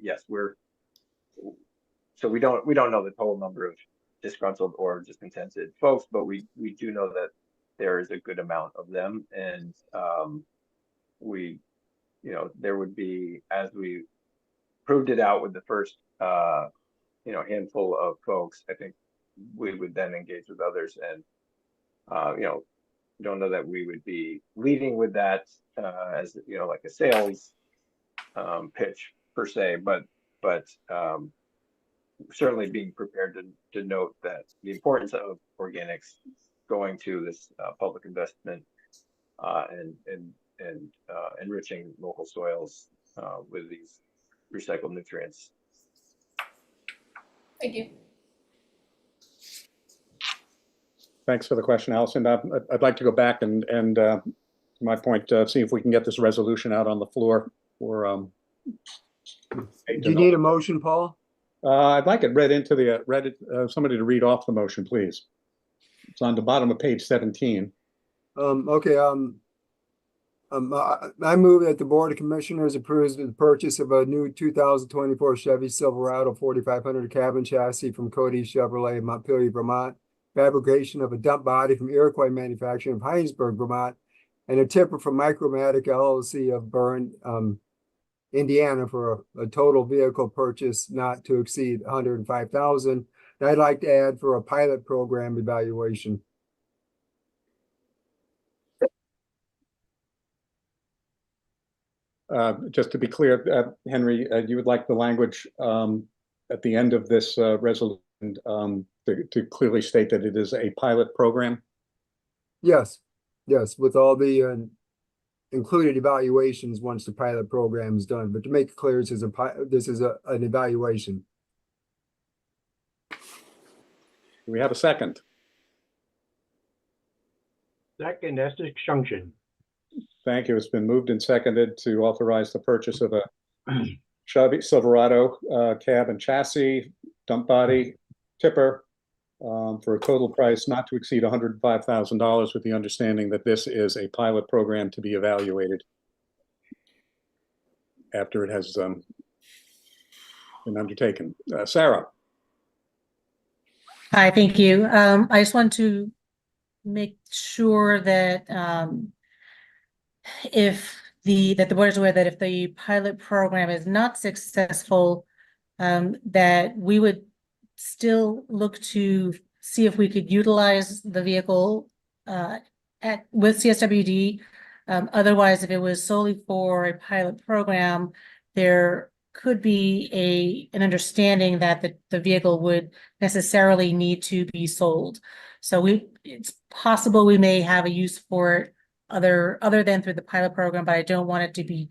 yes, so we don't know the total number of disgruntled or discontented folks, but we do know that there is a good amount of them, and there would be, as we proved it out with the first handful of folks, I think we would then engage with others, and don't know that we would be leading with that as like a sales pitch per se, but certainly being prepared to note that the importance of organics going to this public investment and enriching local soils with these recycled nutrients. Thank you. Thanks for the question, Allison. I'd like to go back and to my point, see if we can get this resolution out on the floor for. Do you need a motion, Paul? I'd like it read into somebody to read off the motion, please. It's on the bottom of page 17. Okay. I move that the Board of Commissioners approves the purchase of a new 2024 Chevy Silverado 4500 cabin chassis from Cody Chevrolet, Montpelier, Vermont. Fabrication of a dump body from Iroquois Manufacturing of Heinsberg, Vermont, and a tipper from Micromatic LLC of Burn, Indiana, for a total vehicle purchase not to exceed $105,000. And I'd like to add for a pilot program evaluation. Just to be clear, Henry, you would like the language at the end of this resolution to clearly state that it is a pilot program? Yes, with all the included evaluations once the pilot program is done. But to make it clear, this is an evaluation. Do we have a second? Second, Estes Junction. Thank you. It's been moved and seconded to authorize the purchase of a Chevy Silverado cab and chassis, dump body, tipper, for a total price not to exceed $105,000, with the understanding that this is a pilot program to be evaluated after it has been undertaken. Sarah. Hi, thank you. I just want to make sure that that the board is aware that if the pilot program is not successful, that we would still look to see if we could utilize the vehicle with CSWD. Otherwise, if it was solely for a pilot program, there could be an understanding that the vehicle would necessarily need to be sold. So it's possible we may have a use for it other than through the pilot program, but I don't want it to be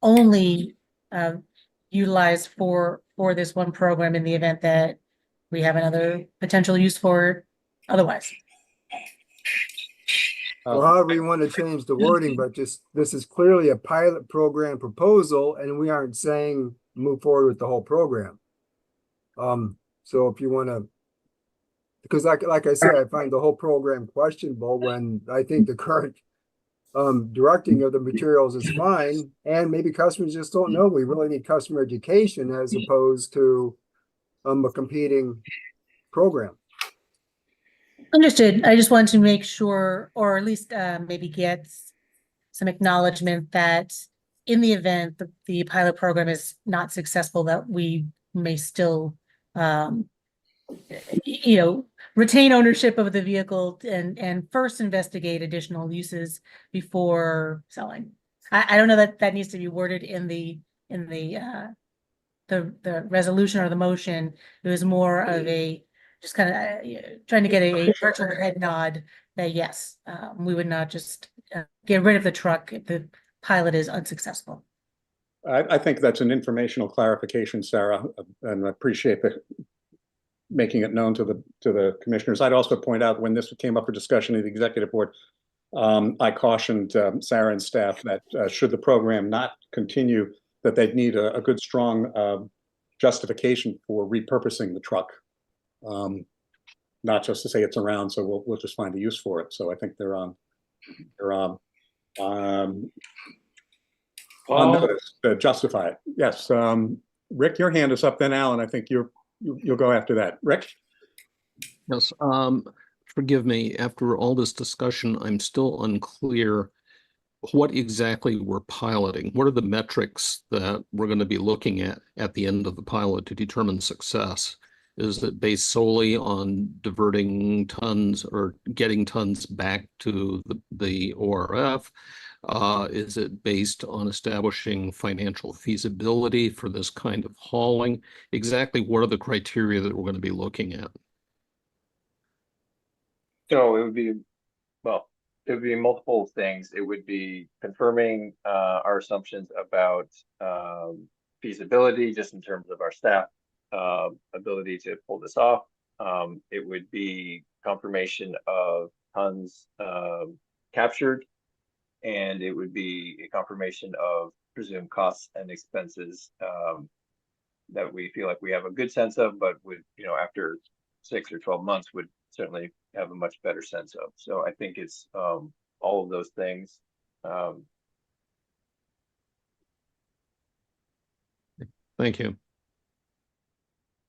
only utilized for this one program in the event that we have another potential use for it otherwise. Well, however you want to change the wording, but this is clearly a pilot program proposal, and we aren't saying move forward with the whole program. So if you want to, because like I said, I find the whole program questionable when I think the current directing of the materials is fine, and maybe customers just don't know. We really need customer education as opposed to a competing program. Understood. I just wanted to make sure, or at least maybe get some acknowledgement that in the event the pilot program is not successful, that we may still, retain ownership of the vehicle and first investigate additional uses before selling. I don't know that that needs to be worded in the resolution or the motion. It was more of a just kind of trying to get a virtual head nod that yes, we would not just get rid of the truck if the pilot is unsuccessful. I think that's an informational clarification, Sarah, and I appreciate making it known to the commissioners. I'd also point out when this came up for discussion in the executive board, I cautioned Sarah and staff that should the program not continue, that they'd need a good, strong justification for repurposing the truck. Not just to say it's around, so we'll just find a use for it. So I think they're on notice to justify it. Yes, Rick, your hand is up. Then Alan, I think you'll go after that. Rick? Yes, forgive me. After all this discussion, I'm still unclear what exactly we're piloting. What are the metrics that we're going to be looking at the end of the pilot to determine success? Is it based solely on diverting tons or getting tons back to the ORF? Is it based on establishing financial feasibility for this kind of hauling? Exactly what are the criteria that we're going to be looking at? So it would be, well, it would be multiple things. It would be confirming our assumptions about feasibility, just in terms of our staff ability to pull this off. It would be confirmation of tons captured, and it would be a confirmation of presumed costs and expenses that we feel like we have a good sense of, but would, after 6 or 12 months would certainly have a much better sense of. So I think it's all of those things. Thank you.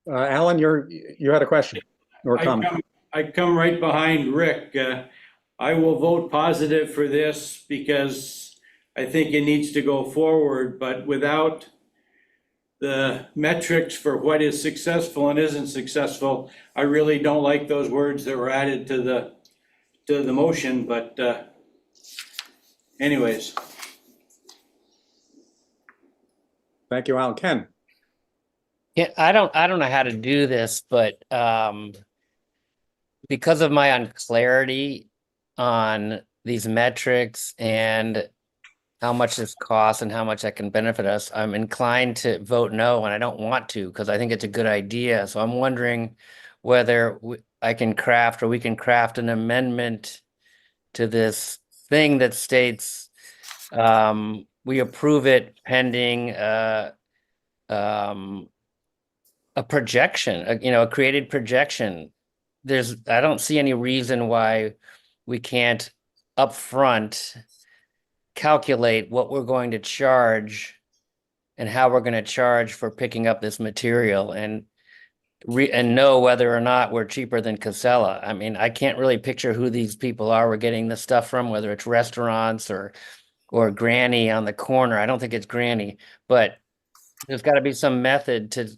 Alan, you had a question or comment? I come right behind Rick. I will vote positive for this because I think it needs to go forward, but without the metrics for what is successful and isn't successful, I really don't like those words that were added to the motion, but anyways. Thank you, Alan. Ken? Yeah, I don't know how to do this, but because of my unclarity on these metrics and how much this costs and how much that can benefit us, I'm inclined to vote no, and I don't want to because I think it's a good idea. So I'm wondering whether I can craft, or we can craft, an amendment to this thing that states we approve it pending a projection, a created projection. I don't see any reason why we can't upfront calculate what we're going to charge and how we're going to charge for picking up this material, and know whether or not we're cheaper than Casella. I mean, I can't really picture who these people are we're getting the stuff from, whether it's restaurants or Granny on the corner. I don't think it's Granny, but there's got to be some method to,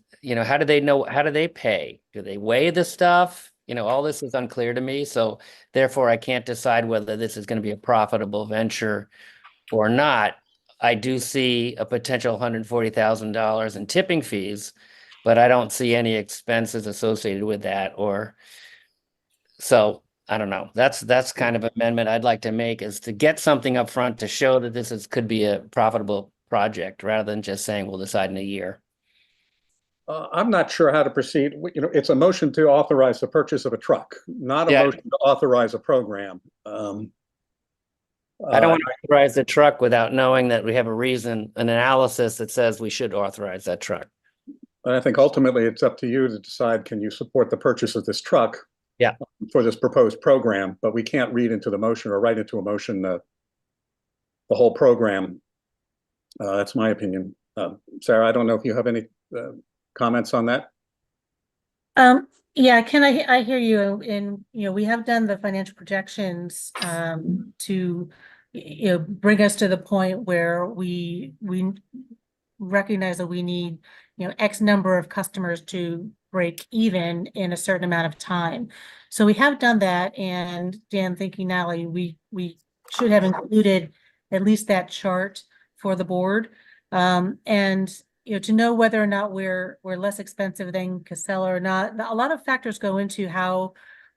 how do they know, how do they pay? Do they weigh the stuff? All this is unclear to me. So therefore I can't decide whether this is going to be a profitable venture or not. I do see a potential $140,000 in tipping fees, but I don't see any expenses associated with that. So I don't know. That's kind of amendment I'd like to make, is to get something up front to show that this could be a profitable project, rather than just saying we'll decide in a year. I'm not sure how to proceed. It's a motion to authorize the purchase of a truck, not a motion to authorize a program. I don't want to authorize the truck without knowing that we have an analysis that says we should authorize that truck. I think ultimately it's up to you to decide, can you support the purchase of this truck for this proposed program? But we can't read into the motion or write into a motion the whole program. That's my opinion. Sarah, I don't know if you have any comments on that. Yeah, Ken, I hear you. And we have done the financial projections to bring us to the point where we recognize that we need, X number of customers to break even in a certain amount of time. So we have done that, and Dan, thinking Natalie, we should have included at least that chart for the board. And to know whether or not we're less expensive than Casella or not. A lot of factors go into how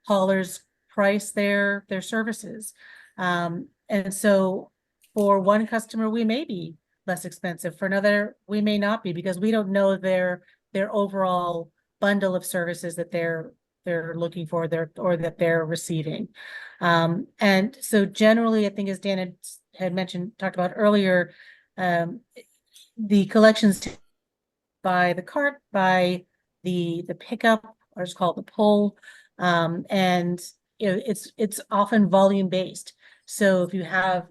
haulers price their services. And so for one customer, we may be less expensive. For another, we may not be, because we don't know their overall bundle of services that they're looking for, or that they're receiving. And so generally, I think, as Dan had talked about earlier, the collections by the cart, by the pickup, or it's called the pull, and it's often volume based. So if you have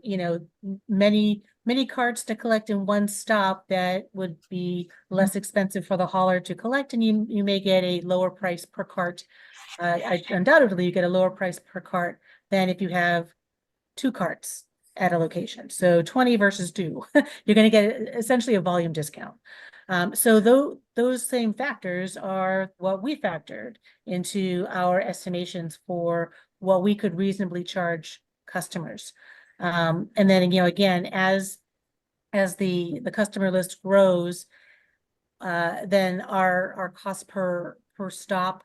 many carts to collect in one stop, that would be less expensive for the hauler to collect, and you may get a lower price per cart. Undoubtedly, you get a lower price per cart than if you have 2 carts at a location. So 20 versus 2, you're going to get essentially a volume discount. So those same factors are what we factored into our estimations for what we could reasonably charge customers. And then, again, as the customer list grows, then our cost per stop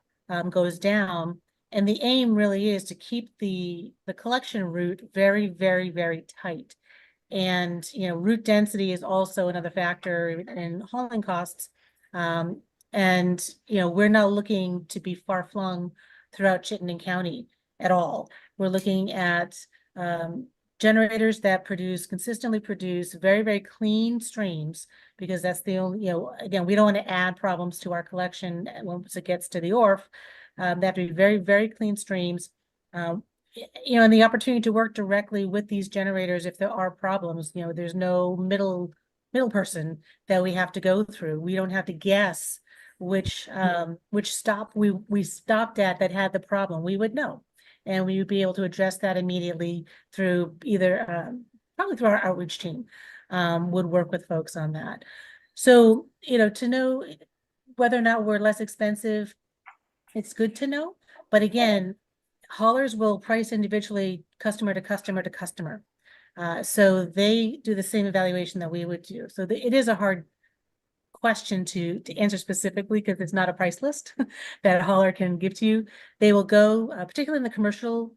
goes down. And the aim really is to keep the collection route very, very, very tight. And, route density is also another factor in hauling costs. And, we're not looking to be far flung throughout Chittenden County at all. We're looking at generators that consistently produce very, very clean streams, because that's the only, again, we don't want to add problems to our collection once it gets to the ORF. They have to be very, very clean streams. And the opportunity to work directly with these generators if there are problems. There's no middle person that we have to go through. We don't have to guess which stop we stopped at that had the problem. We would know, and we would be able to address that immediately through either probably through our outreach team would work with folks on that. So to know whether or not we're less expensive, it's good to know. But again, haulers will price individually, customer to customer to customer. So they do the same evaluation that we would do. So it is a hard question to answer specifically, because it's not a price list that a hauler can give to you. They will go, particularly in the commercial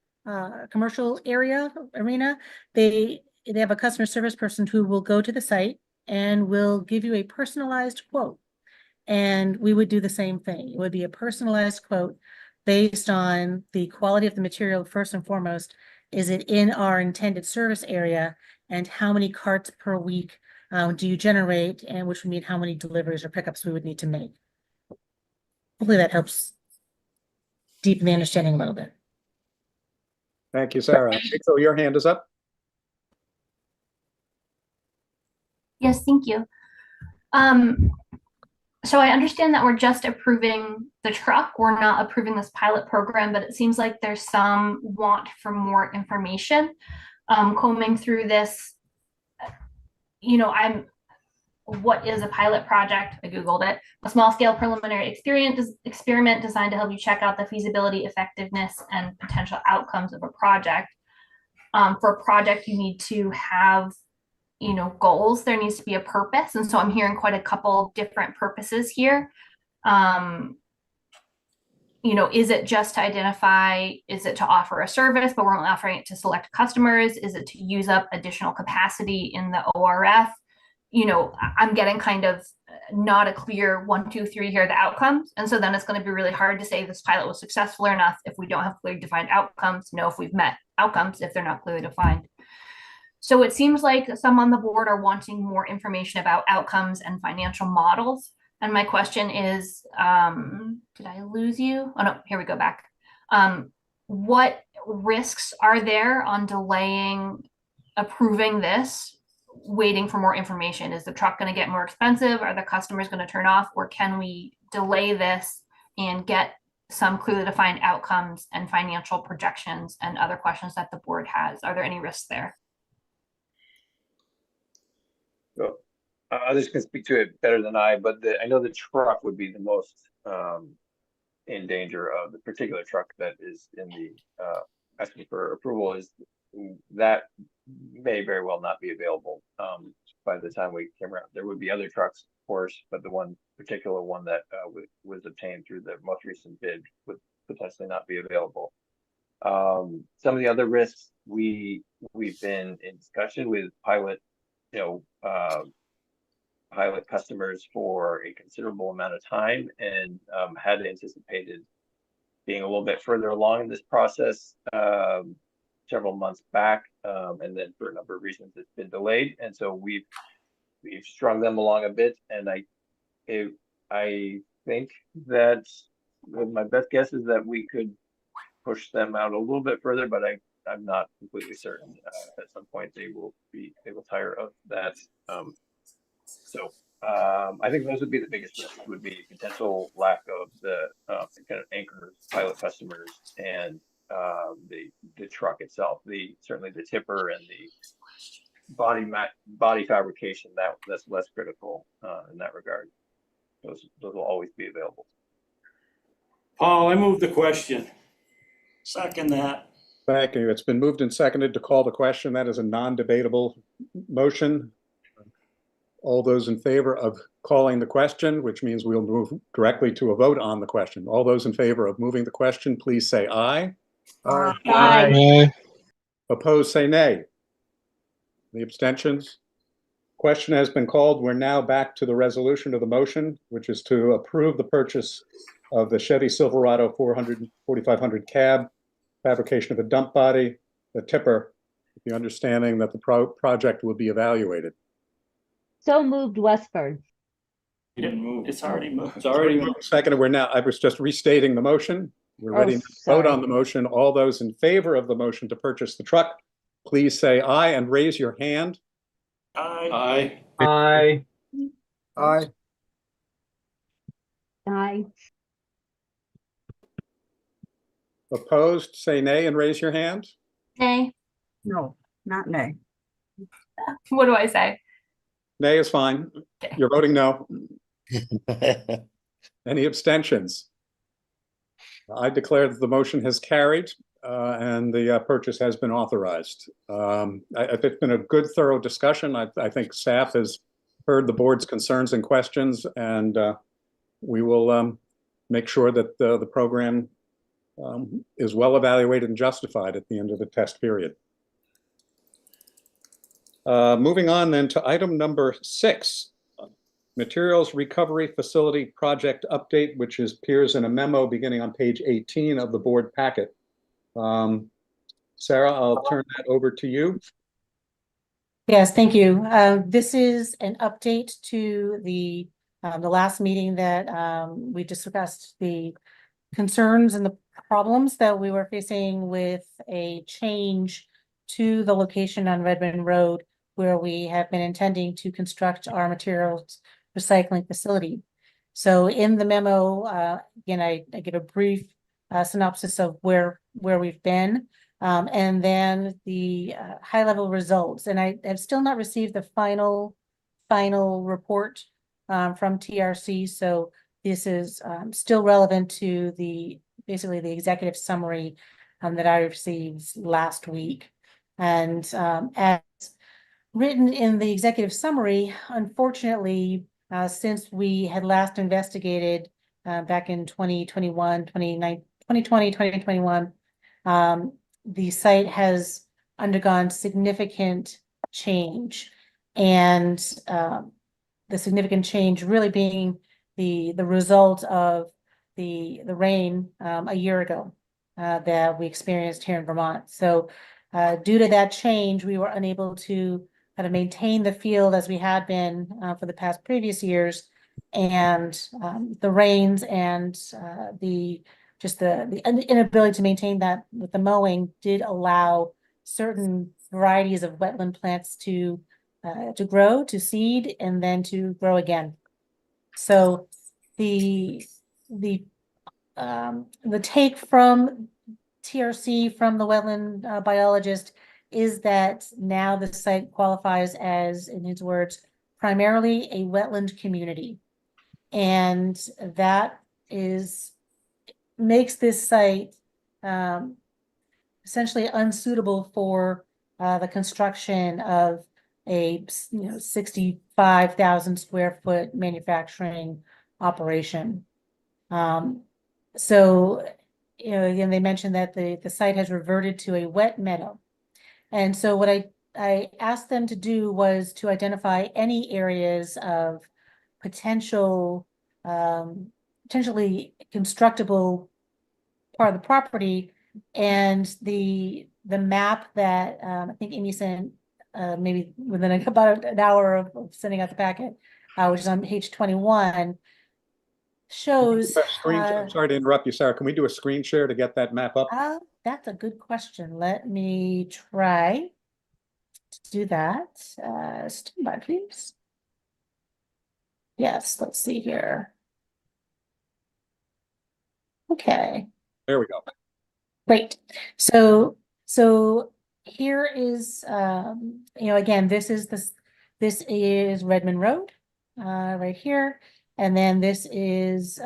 arena, they have a customer service person who will go to the site and will give you a personalized quote. And we would do the same thing. It would be a personalized quote based on the quality of the material. First and foremost, is it in our intended service area, and how many carts per week do you generate, and which would mean how many deliveries or pickups we would need to make. Hopefully that helps deepen the understanding a little bit. Thank you, Sarah. So your hand is up. Yes, thank you. So I understand that we're just approving the truck. We're not approving this pilot program, but it seems like there's some want for more information. Combing through this, what is a pilot project? I Googled it. A small scale preliminary experiment designed to help you check out the feasibility, effectiveness, and potential outcomes of a project. For a project, you need to have goals. There needs to be a purpose. And so I'm hearing quite a couple different purposes here. Is it just to identify, is it to offer a service, but we're only offering it to select customers? Is it to use up additional capacity in the ORF? I'm getting kind of not a clear 1, 2, 3 here are the outcomes. And so then it's going to be really hard to say this pilot was successful or not if we don't have clearly defined outcomes, know if we've met outcomes if they're not clearly defined. So it seems like some on the board are wanting more information about outcomes and financial models. And my question is, did I lose you? Oh no, here we go back. What risks are there on delaying approving this, waiting for more information? Is the truck going to get more expensive? Are the customers going to turn off? Or can we delay this and get some clearly defined outcomes and financial projections and other questions that the board has? Are there any risks there? So, others can speak to it better than I, but I know the truck would be the most in danger of the particular truck that is in the asking for approval is that may very well not be available by the time we came around. There would be other trucks, of course, but the one particular one that was obtained through the most recent bid would potentially not be available. Some of the other risks we've been in discussion with pilot, pilot customers for a considerable amount of time and had anticipated being a little bit further along in this process several months back, and then for a number of reasons it's been delayed, and so we've strung them along a bit, and I think that my best guess is that we could push them out a little bit further, but I'm not completely certain. At some point they will tire of that. So I think those would be the biggest risks, would be potential lack of the kind of anchor pilot customers and the truck itself, certainly the tipper and the body fabrication that's less critical in that regard. Those will always be available. Paul, I move the question. Second that. Thank you. It's been moved and seconded to call the question. That is a non-debatable motion. All those in favor of calling the question, which means we'll move directly to a vote on the question. All those in favor of moving the question, please say aye. Aye. Aye. Opposed, say nay. The abstentions? Question has been called. We're now back to the resolution of the motion, which is to approve the purchase of the Chevy Silverado 4500 cab, fabrication of a dump body, the tipper, with the understanding that the project will be evaluated. So moved, Westford. You didn't move. It's already moved. It's already moved. Second, I was just restating the motion. We're ready to vote on the motion. All those in favor of the motion to purchase the truck, please say aye and raise your hand. Aye. Aye. Aye. Aye. Opposed, say nay and raise your hand. Nay. No, not nay. What do I say? Nay is fine. Okay. You're voting no. Any abstentions? I declare that the motion has carried and the purchase has been authorized. It's been a good, thorough discussion. I think staff has heard the board's concerns and questions, and we will make sure that the program is well evaluated and justified at the end of the test period. Moving on then to item number 6. Materials Recovery Facility Project Update, which appears in a memo beginning on page 18 of the board packet. Sarah, I'll turn that over to you. Yes, thank you. This is an update to the last meeting that we discussed the concerns and the problems that we were facing with a change to the location on Redmond Road, where we have been intending to construct our materials recycling facility. So in the memo, again, I give a brief synopsis of where we've been, and then the high level results. And I have still not received the final report from TRC. So this is still relevant to basically the executive summary that I received last week. And as written in the executive summary, unfortunately, since we had last investigated back in 2021, the site has undergone significant change. And the significant change really being the result of the rain a year ago that we experienced here in Vermont. So due to that change, we were unable to kind of maintain the field as we had been for the past previous years, and the rains and the inability to maintain that with the mowing did allow certain varieties of wetland plants to grow, to seed, and then to grow again. So the take from TRC, from the wetland biologist, is that now the site qualifies as, in his words, primarily a wetland community. And that makes this site essentially unsuitable for the construction of a 65,000 square foot manufacturing operation. So, again, they mentioned that the site has reverted to a wet meadow. And so what I asked them to do was to identify any areas of potentially constructible part of the property, and the map that I think Amy sent maybe within about an hour of sending out the packet, which is on page 21, shows. I'm sorry to interrupt you, Sarah. Can we do a screen share to get that map up? That's a good question. Let me try to do that. Stand by, please. Yes, let's see here. Okay. There we go. Great. So here is again, this is Redmond Road, right here, and then this is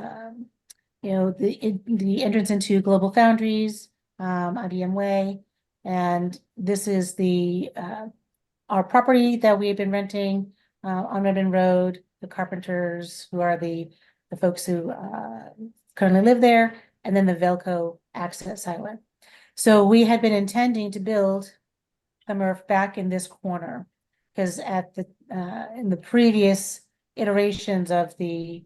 the entrance into Global Foundries, IBM Way, and this is our property that we have been renting on Redmond Road. The carpenters, who are the folks who currently live there, and then the Velco access highway. So we had been intending to build the MRF back in this corner, because in the previous iterations of the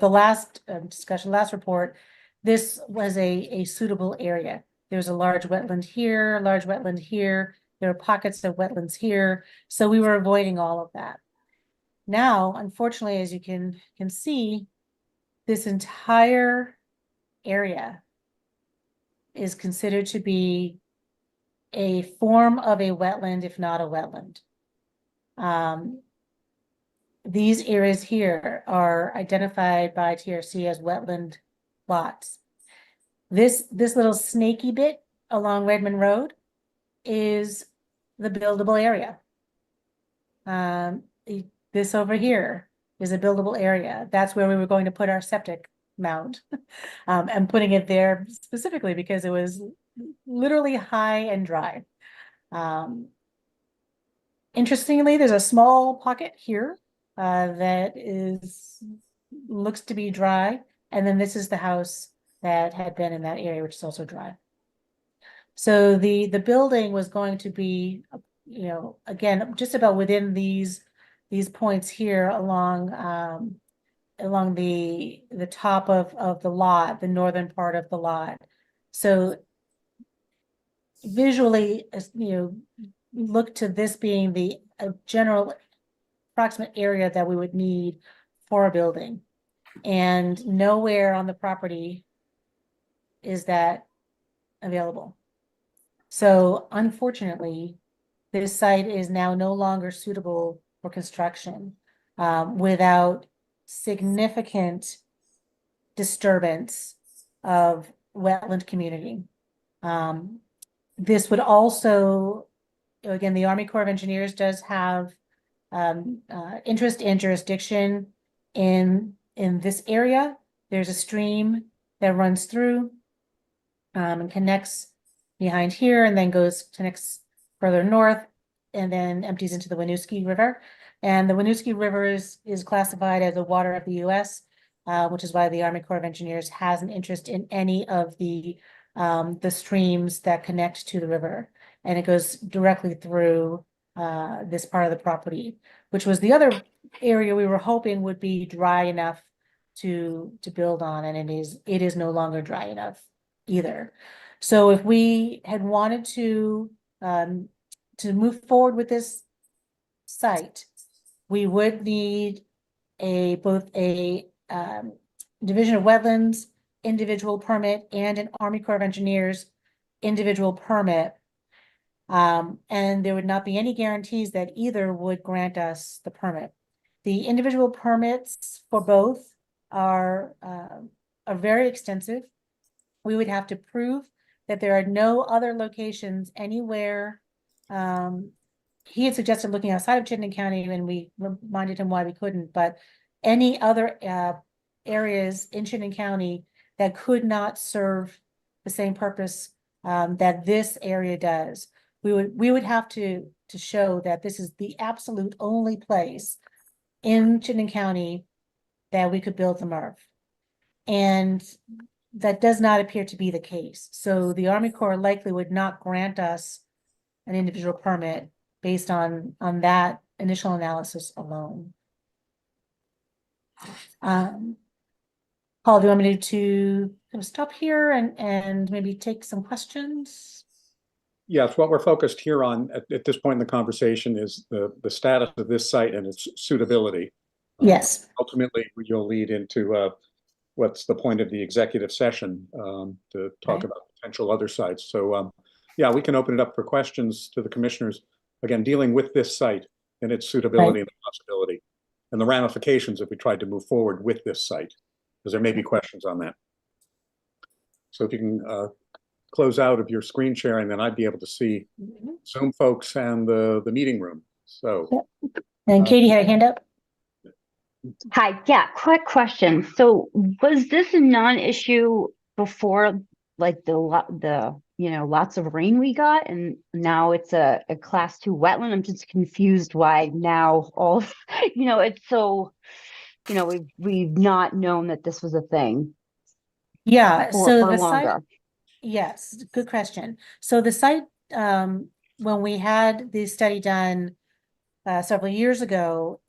last discussion, last report, this was a suitable area. There's a large wetland here, a large wetland here. There are pockets of wetlands here. So we were avoiding all of that. Now, unfortunately, as you can see, this entire area is considered to be a form of a wetland, if not a wetland. These areas here are identified by TRC as wetland lots. This little snaky bit along Redmond Road is the buildable area. This over here is a buildable area. That's where we were going to put our septic mound. I'm putting it there specifically because it was literally high and dry. Interestingly, there's a small pocket here that looks to be dry, and then this is the house that had been in that area, which is also dry. So the building was going to be, again, just about within these points here along the top of the lot, the northern part of the lot. So visually, look to this being the general approximate area that we would need for a building. And nowhere on the property is that available. So unfortunately, this site is now no longer suitable for construction without significant disturbance of wetland community. This would also, again, the Army Corps of Engineers does have interest and jurisdiction in this area. There's a stream that runs through and connects behind here, and then connects further north, and then empties into the Winooski River. And the Winooski River is classified as a water of the U.S., which is why the Army Corps of Engineers has an interest in any of the streams that connect to the river. And it goes directly through this part of the property, which was the other area we were hoping would be dry enough to build on, and it is no longer dry enough either. So if we had wanted to move forward with this site, we would need both a Division of Wetlands individual permit and an Army Corps of Engineers individual permit. And there would not be any guarantees that either would grant us the permit. The individual permits for both are very extensive. We would have to prove that there are no other locations anywhere he had suggested looking outside of Chittenden County, and we reminded him why we couldn't, but any other areas in Chittenden County that could not serve the same purpose that this area does, we would have to show that this is the absolute only place in Chittenden County that we could build the MRF. And that does not appear to be the case. So the Army Corps likely would not grant us an individual permit based on that initial analysis alone. Paul, do you want me to stop here and maybe take some questions? Yes, what we're focused here on at this point in the conversation is the status of this site and its suitability. Yes. Ultimately, you'll lead into what's the point of the executive session to talk about potential other sites. So yeah, we can open it up for questions to the commissioners, again, dealing with this site and its suitability and the possibility and the ramifications if we tried to move forward with this site, because there may be questions on that. So if you can close out of your screen sharing, then I'd be able to see Zoom folks and the meeting room. So, and Katie had a hand up. Hi, yeah, quick question. So was this a non-issue before, like the lots of rain we got, and now it's a class 2 wetland? I'm just confused why now all, it's so, we've not known that this was a thing. Yeah, so the longer. site, yes, good question. So the site, when we had the study done several years ago,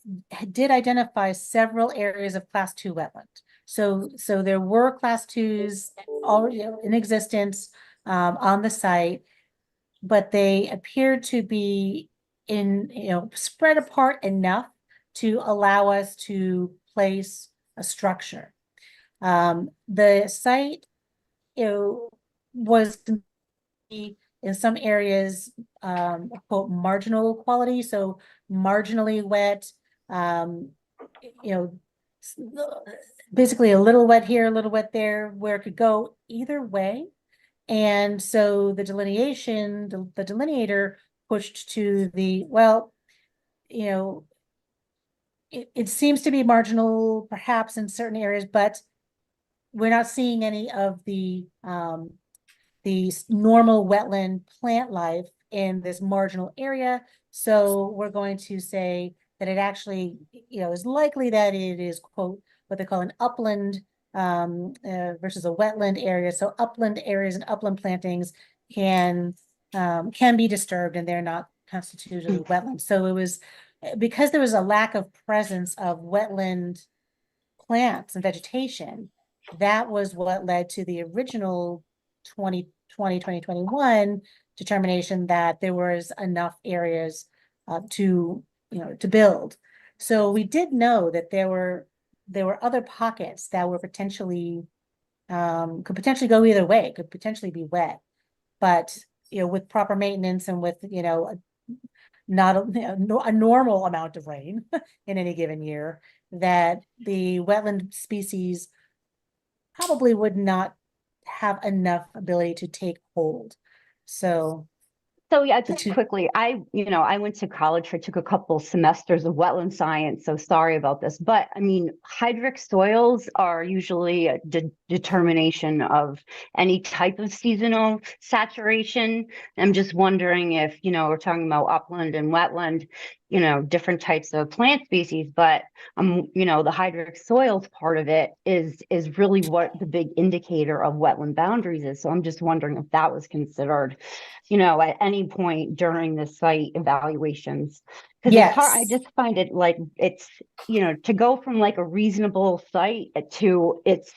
did identify several areas of class 2 wetland. So there were class 2s already in existence on the site, but they appeared to be spread apart enough to allow us to place a structure. The site, was in some areas, quote, marginal quality, so marginally wet, basically a little wet here, a little wet there, where it could go either way. And so the delineation, the delineator pushed to the, well, it seems to be marginal perhaps in certain areas, but we're not seeing any of the normal wetland plant life in this marginal area. So we're going to say that it actually, is likely that it is, quote, what they call an upland versus a wetland area. So upland areas and upland plantings can be disturbed and they're not constituted a wetland. So it was because there was a lack of presence of wetland plants and vegetation. That was what led to the original 2021 determination that there was enough areas to build. So we did know that there were other pockets that were potentially could potentially go either way, could potentially be wet, but with proper maintenance and with not a normal amount of rain in any given year, that the wetland species probably would not have enough ability to take hold. So yeah, just quickly, I went to college. I took a couple semesters of wetland science, so sorry about this. But I mean, hydric soils are usually a determination of any type of seasonal saturation. I'm just wondering if, we're talking about upland and wetland, different types of plant species, but the hydric soils part of it is really what the big indicator of wetland boundaries is. So I'm just wondering if that was considered, at any point during the site evaluations. Because it's hard, I just find it like it's, to go from like a reasonable site to it's,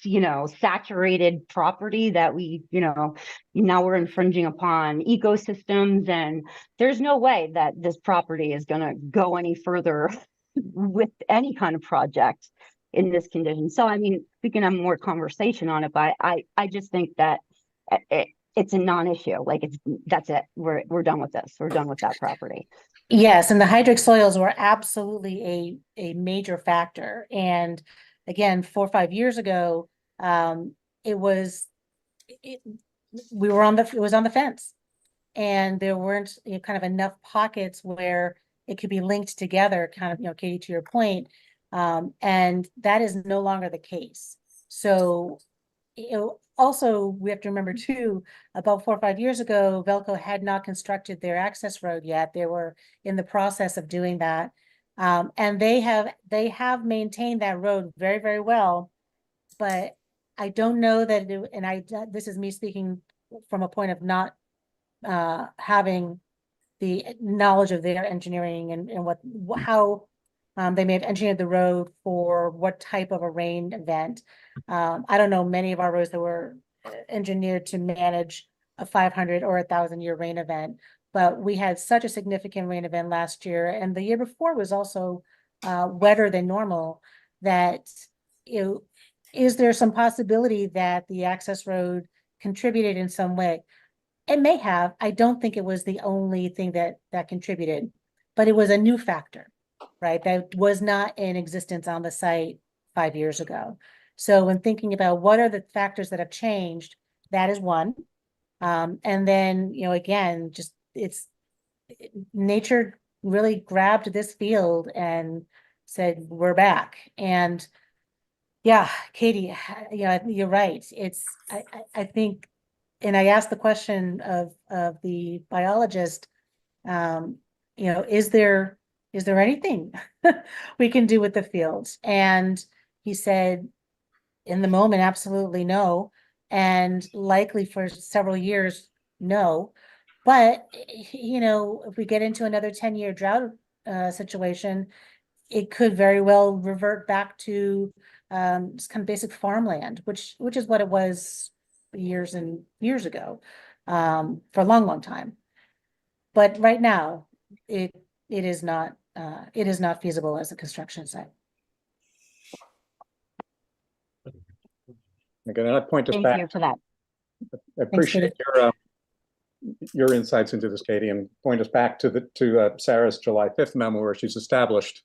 saturated property that we, now we're infringing upon ecosystems, and there's no way that this property is going to go any further with any kind of project in this condition. So, I mean, we can have more conversation on it, but I just think that it's a non-issue. Like that's it. We're done with this. We're done with that property. Yes, and the hydric soils were absolutely a major factor. And again, 4 or 5 years ago, it was on the fence. and there weren't kind of enough pockets where it could be linked together, kind of, Katie, to your point. And that is no longer the case. So, also we have to remember too, about 4 or 5 years ago, Velco had not constructed their access road yet. They were in the process of doing that. And they have maintained that road very, very well, but I don't know that, this is me speaking from a point of not having the knowledge of their engineering and how they may have engineered the road for what type of a rain event. I don't know many of our roads that were engineered to manage a 500 or 1,000-year rain event, but we had such a significant rain event last year, and the year before was also wetter than normal. That is there some possibility that the access road contributed in some way? It may have. I don't think it was the only thing that contributed, but it was a new factor, right? That was not in existence on the site 5 years ago. So when thinking about what are the factors that have changed, that is one. And then, again, just nature really grabbed this field and said, we're back. And yeah, Katie, you're right. I think, and I asked the question of the biologist, is there anything we can do with the fields? And he said, in the moment, absolutely no. And likely for several years, no. But, if we get into another 10-year drought situation, it could very well revert back to just kind of basic farmland, which is what it was years and years ago, for a long, long time. But right now, it is not feasible as a construction site. Again, I'd point us Thank back. you for that. I appreciate your insights into this, Katie, and point us back to Sarah's July 5th memo, where she's established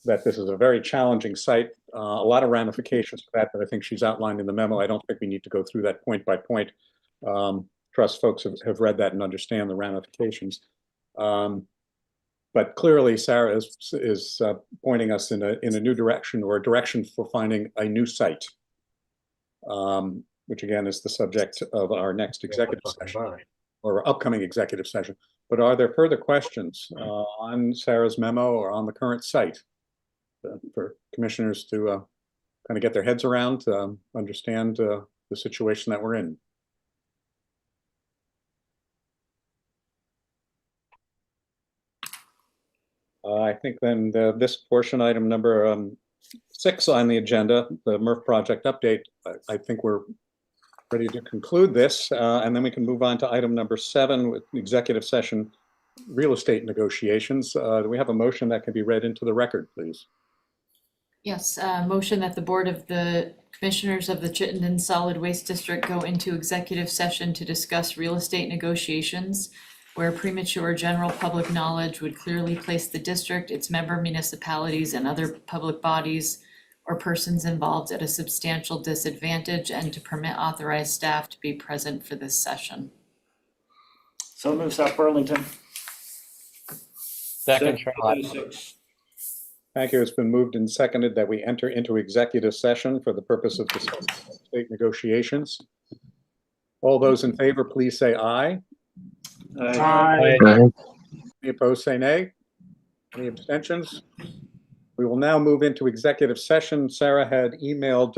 that this is a very challenging site, a lot of ramifications for that I think she's outlined in the memo. I don't think we need to go through that point by point. Trust folks have read that and understand the ramifications. But clearly, Sarah is pointing us in a new direction, or a direction for finding a new site, which again is the subject of our next executive session, or upcoming executive session. But are there further questions on Sarah's memo or on the current site for commissioners to kind of get their heads around, understand the situation that we're in? I think then this portion, item number 6 on the agenda, the MRF project update, I think we're ready to conclude this, and then we can move on to item number 7 with executive session real estate negotiations. Do we have a motion that can be read into the record, please? Yes, motion that the Board of the Commissioners of the Chittenden Solid Waste District go into executive session to discuss real estate negotiations where premature general public knowledge would clearly place the district, its member municipalities, and other public bodies or persons involved at a substantial disadvantage, and to permit authorized staff to be present for this session. So move, South Burlington. Second, Sherlock. Thank you. It's been moved and seconded that we enter into executive session for the purpose of discussing state negotiations. All those in favor, please say aye. Aye. Any opposed, say nay. Any abstentions? We will now move into executive session. Sarah had emailed